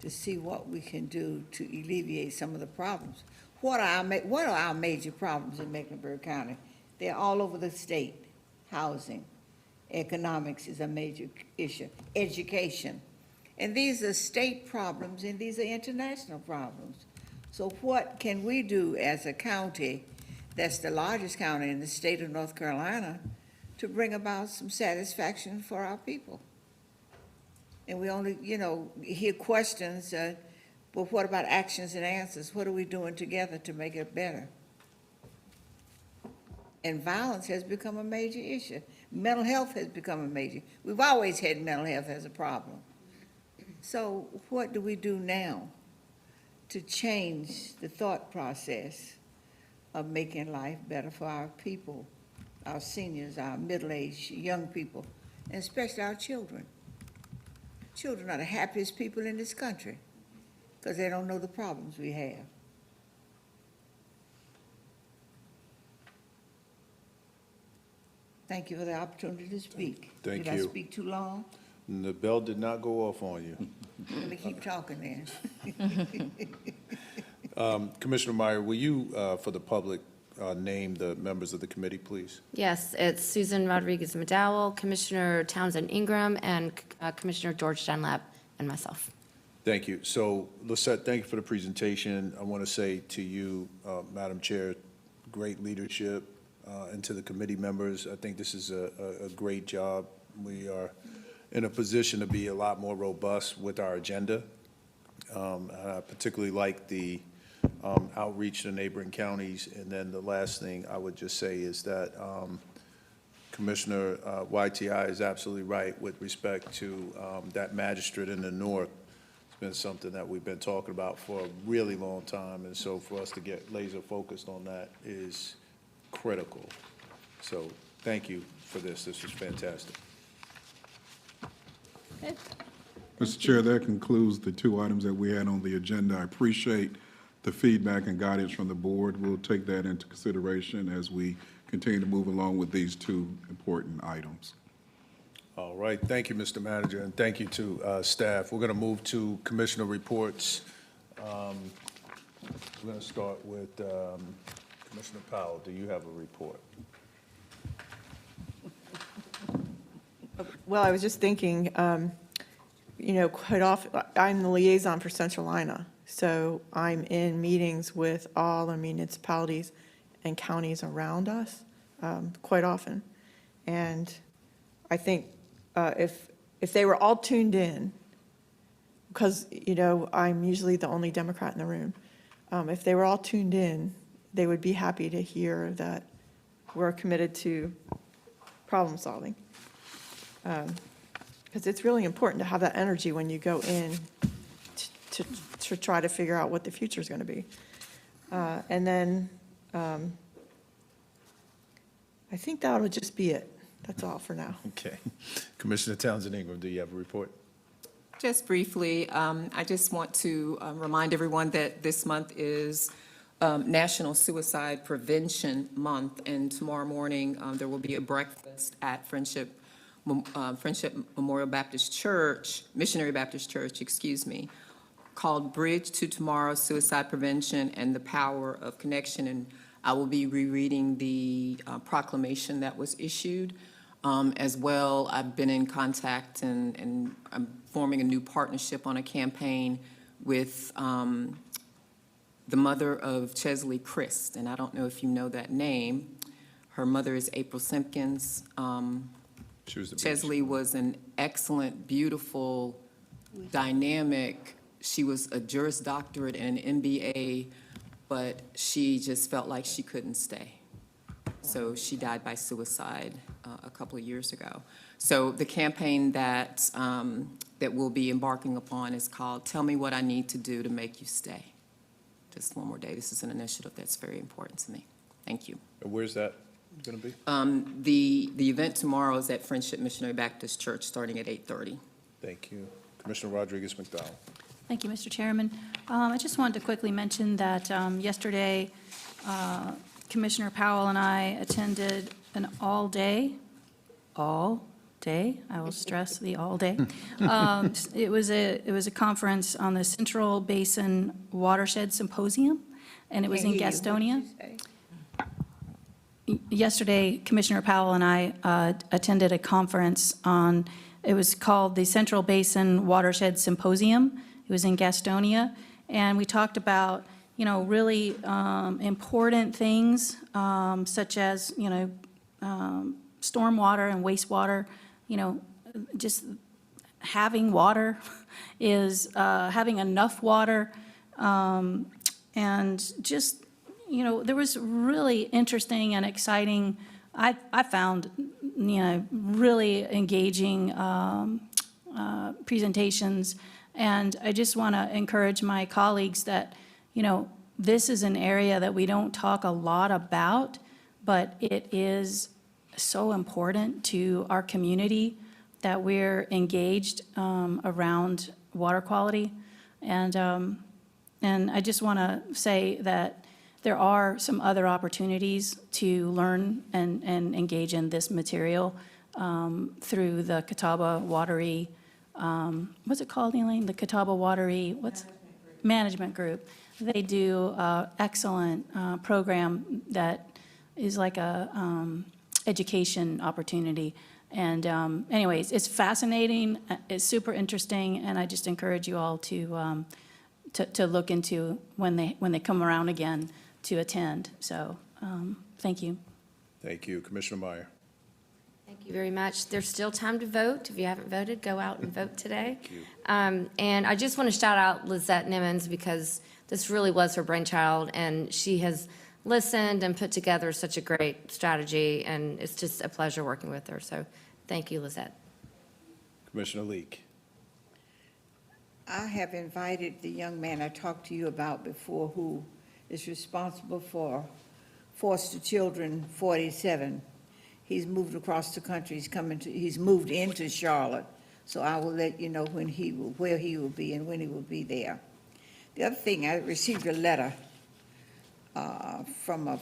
Speaker 7: to see what we can do to alleviate some of the problems. What are our major problems in Mecklenburg County? They're all over the state. Housing, economics is a major issue, education. And these are state problems and these are international problems. So what can we do as a county that's the largest county in the state of North Carolina to bring about some satisfaction for our people? And we only, hear questions, but what about actions and answers? What are we doing together to make it better? And violence has become a major issue. Mental health has become a major. We've always had mental health as a problem. So what do we do now to change the thought process of making life better for our people, our seniors, our middle-aged young people, and especially our children? Children are the happiest people in this country because they don't know the problems we have. Thank you for the opportunity to speak.
Speaker 1: Thank
Speaker 7: Did
Speaker 1: you.
Speaker 7: I speak too long?
Speaker 1: The bell did not go off on you.
Speaker 7: Let me keep talking then.
Speaker 1: Commissioner Meyer, will you, for the public, name the members of the committee, please?
Speaker 18: Yes, it's Susan Rodriguez McDowell, Commissioner Townsend Ingram, and Commissioner George Dunlap, and myself.
Speaker 1: Thank you. So, Lisette, thank you for the presentation. I want to say to you, Madam Chair, great leadership, and to the committee members. I think this is a great job. We are in a position to be a lot more robust with our agenda. I particularly like the outreach to neighboring counties. And then the last thing I would just say is that Commissioner YTI is absolutely right with respect to that magistrate in the north. It's been something that we've been talking about for a really long time. And so for us to get laser focused on that is critical. So thank you for this. This was fantastic.
Speaker 12: Okay.
Speaker 11: Mr. Chair, that concludes the two items that we had on the agenda. I appreciate the feedback and guidance from the board. We'll take that into consideration as we continue to move along with these two important items.
Speaker 1: All right. Thank you, Mr. Manager, and thank you to staff. We're going to move to commissioner reports. We're going to start with Commissioner Powell. Do you have a report?
Speaker 8: Well, I was just thinking, quite often, I'm the liaison for Central Lina, so I'm in meetings with all the municipalities and counties around us quite often. And I think if they were all tuned in, because, I'm usually the only Democrat in the room, if they were all tuned in, they would be happy to hear that we're committed to problem solving. Because it's really important to have that energy when you go in to try to figure out what the future is going to be. And then I think that'll just be it. That's all for now.
Speaker 1: Okay. Commissioner Townsend Ingram, do you have a report?
Speaker 9: Just briefly, I just want to remind everyone that this month is National Suicide Prevention Month, and tomorrow morning, there will be a breakfast at Friendship Memorial Baptist Church, Missionary Baptist Church, excuse me, called Bridge to Tomorrow: Suicide Prevention and the Power of Connection. And I will be rereading the proclamation that was issued. As well, I've been in contact and I'm forming a new partnership on a campaign with the mother of Chesley Christ, and I don't know if you know that name. Her mother is April Simpkins.
Speaker 1: She was the
Speaker 9: Chesley was an excellent, beautiful, dynamic. She was a Juris Doctorate and an MBA, but she just felt like she couldn't stay. So she died by suicide a couple of years ago. So the campaign that we'll be embarking upon is called "Tell Me What I Need to Do to Make You Stay." Just one more day. This is an initiative that's very important to me. Thank you.
Speaker 1: And where's that going to be?
Speaker 9: The event tomorrow is at Friendship Missionary Baptist Church, starting at 8:30.
Speaker 1: Thank you. Commissioner Rodriguez McDowell.
Speaker 4: Thank you, Mr. Chairman. I just wanted to quickly mention that yesterday, Commissioner Powell and I attended an all-day, I will stress the all-day. It was a conference on the Central Basin Watershed Symposium, and it was in Gastonia. Yesterday, Commissioner Powell and I attended a conference on, it was called the Central Basin Watershed Symposium. It was in Gastonia, and we talked about, really important things, such as, stormwater and wastewater. Just having water is having enough water, and just, there was really interesting and exciting, I found, really engaging presentations. And I just want to encourage my colleagues that, this is an area that we don't talk a lot about, but it is so important to our community that we're engaged around water quality. And I just want to say that there are some other opportunities to learn and engage in this material through the Catawba Watery, what's it called, Elaine? The Catawba Watery, Management Group. They do excellent program that is like a education opportunity. And anyways, it's fascinating, it's super interesting, and I just encourage you all to look into when they come around again to attend. So thank you.
Speaker 1: Thank you. Commissioner Meyer.
Speaker 18: Thank you very much. There's still time to vote. If you haven't voted, go out and vote today. And I just want to shout out Lizette Nimmons, because this really was her brainchild, and she has listened and put together such a great strategy, and it's just a pleasure working with her. So thank you, Lizette.
Speaker 1: Commissioner Leek.
Speaker 7: I have invited the young man I talked to you about before, who is responsible for Foster Children 47. He's moved across the country. He's moved into Charlotte. So I will let you know where he will be and when he will be there. The other thing, I received a letter from a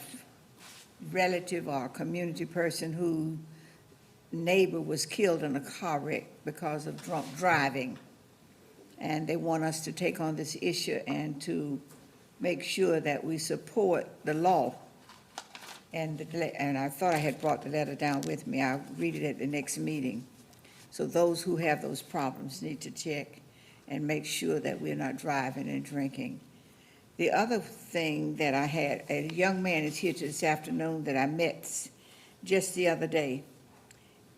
Speaker 7: relative or a community person whose neighbor was killed in a car wreck because of drunk driving. And they want us to take on this issue and to make sure that we support the law. And I thought I had brought the letter down with me. I'll read it at the next meeting. So those who have those problems need to check and make sure that we're not driving and drinking. The other thing that I had, a young man is here this afternoon that I met just the other day.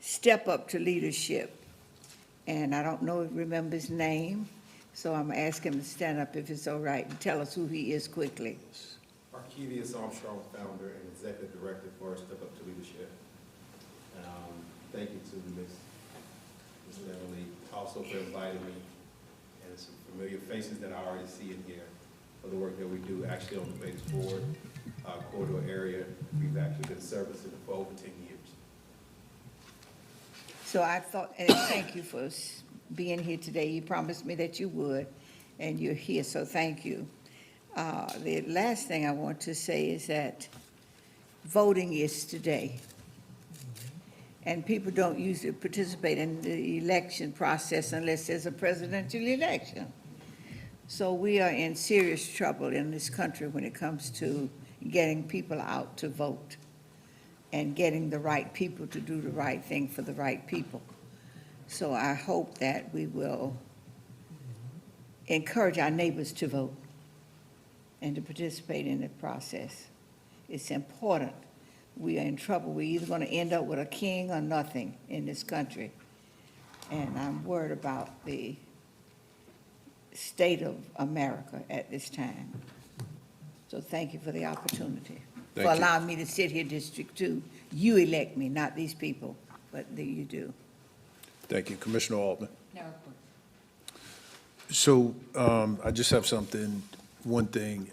Speaker 7: Step up to leadership. And I don't remember his name, so I'm asking him to stand up if it's all right and tell us who he is quickly.
Speaker 14: Arkevius Armstrong, founder and executive director for Step Up to Leadership. Thank you to Ms. Beverly also for inviting me, and some familiar faces that I already see in here for the work that we do actually on the base board corridor area. We've actually been servicing it for over 10 years.
Speaker 7: So I thought, and thank you for being here today. You promised me that you would, and you're here, so thank you. The last thing I want to say is that voting is today. And people don't usually participate in the election process unless there's a presidential election. So we are in serious trouble in this country when it comes to getting people out to vote and getting the right people to do the right thing for the right people. So I hope that we will encourage our neighbors to vote and to participate in the process. It's important. We are in trouble. We're either going to end up with a king or nothing in this country. And I'm worried about the state of America at this time. So thank you for the opportunity, for
Speaker 1: Thank you.
Speaker 7: allowing me to sit here, District 2. You elect me, not these people, but you do.
Speaker 1: Thank you. Commissioner Altman.
Speaker 7: No.
Speaker 1: So I just have one thing.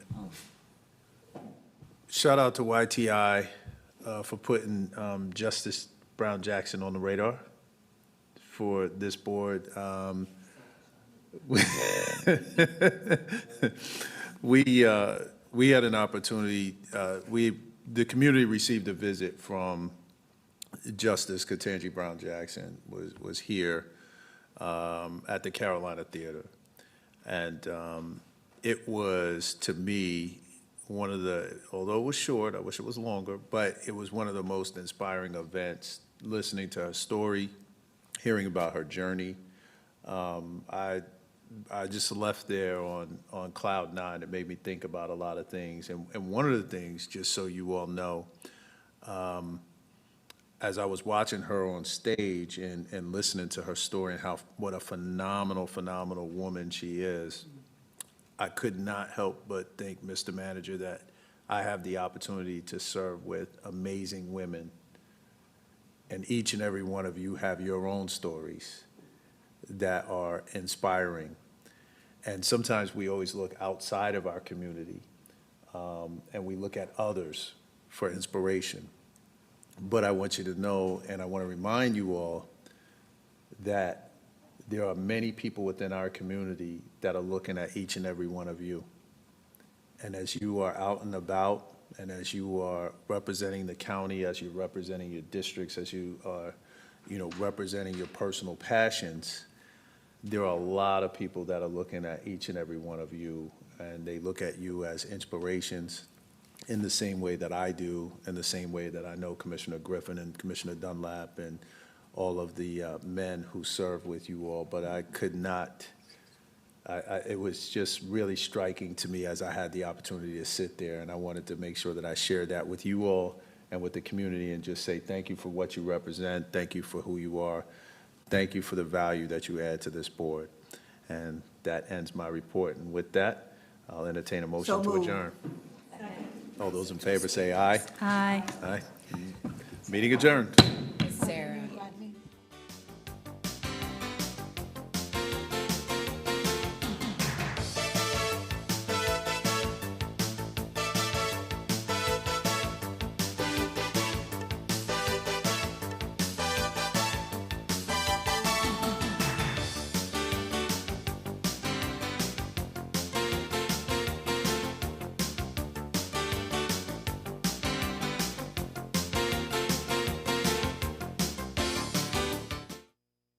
Speaker 1: Shout out to YTI for putting Justice Brown Jackson on the radar for this board. We had an opportunity, the community received a visit from Justice Ketanji Brown Jackson was here at the Carolina Theater. And it was, to me, one of the, although it was short, I wish it was longer, but it was one of the most inspiring events, listening to her story, hearing about her journey. I just left there on cloud nine. It made me think about a lot of things. And one of the things, just so you all know, as I was watching her on stage and listening to her story and what a phenomenal, phenomenal woman she is, I could not help but think, Mr. Manager, that I have the opportunity to serve with amazing women. And each and every one of you have your own stories that are inspiring. And sometimes we always look outside of our community and we look at others for inspiration. But I want you to know, and I want to remind you all, that there are many people within our community that are looking at each and every one of you. And as you are out and about, and as you are representing the county, as you're representing your districts, as you are, representing your personal passions, there are a lot of people that are looking at each and every one of you, and they look at you as inspirations in the same way that I do, in the same way that I know Commissioner Griffin and Commissioner Dunlap and all of the men who serve with you all. But I could not, it was just really striking to me as I had the opportunity to sit there, and I wanted to make sure that I shared that with you all and with the community and just say thank you for what you represent, thank you for who you are, thank you for the value that you add to this board. And that ends my report. And with that, I'll entertain a motion to adjourn. All those in favor say aye.
Speaker 4: Aye.
Speaker 1: Aye. Meeting adjourned.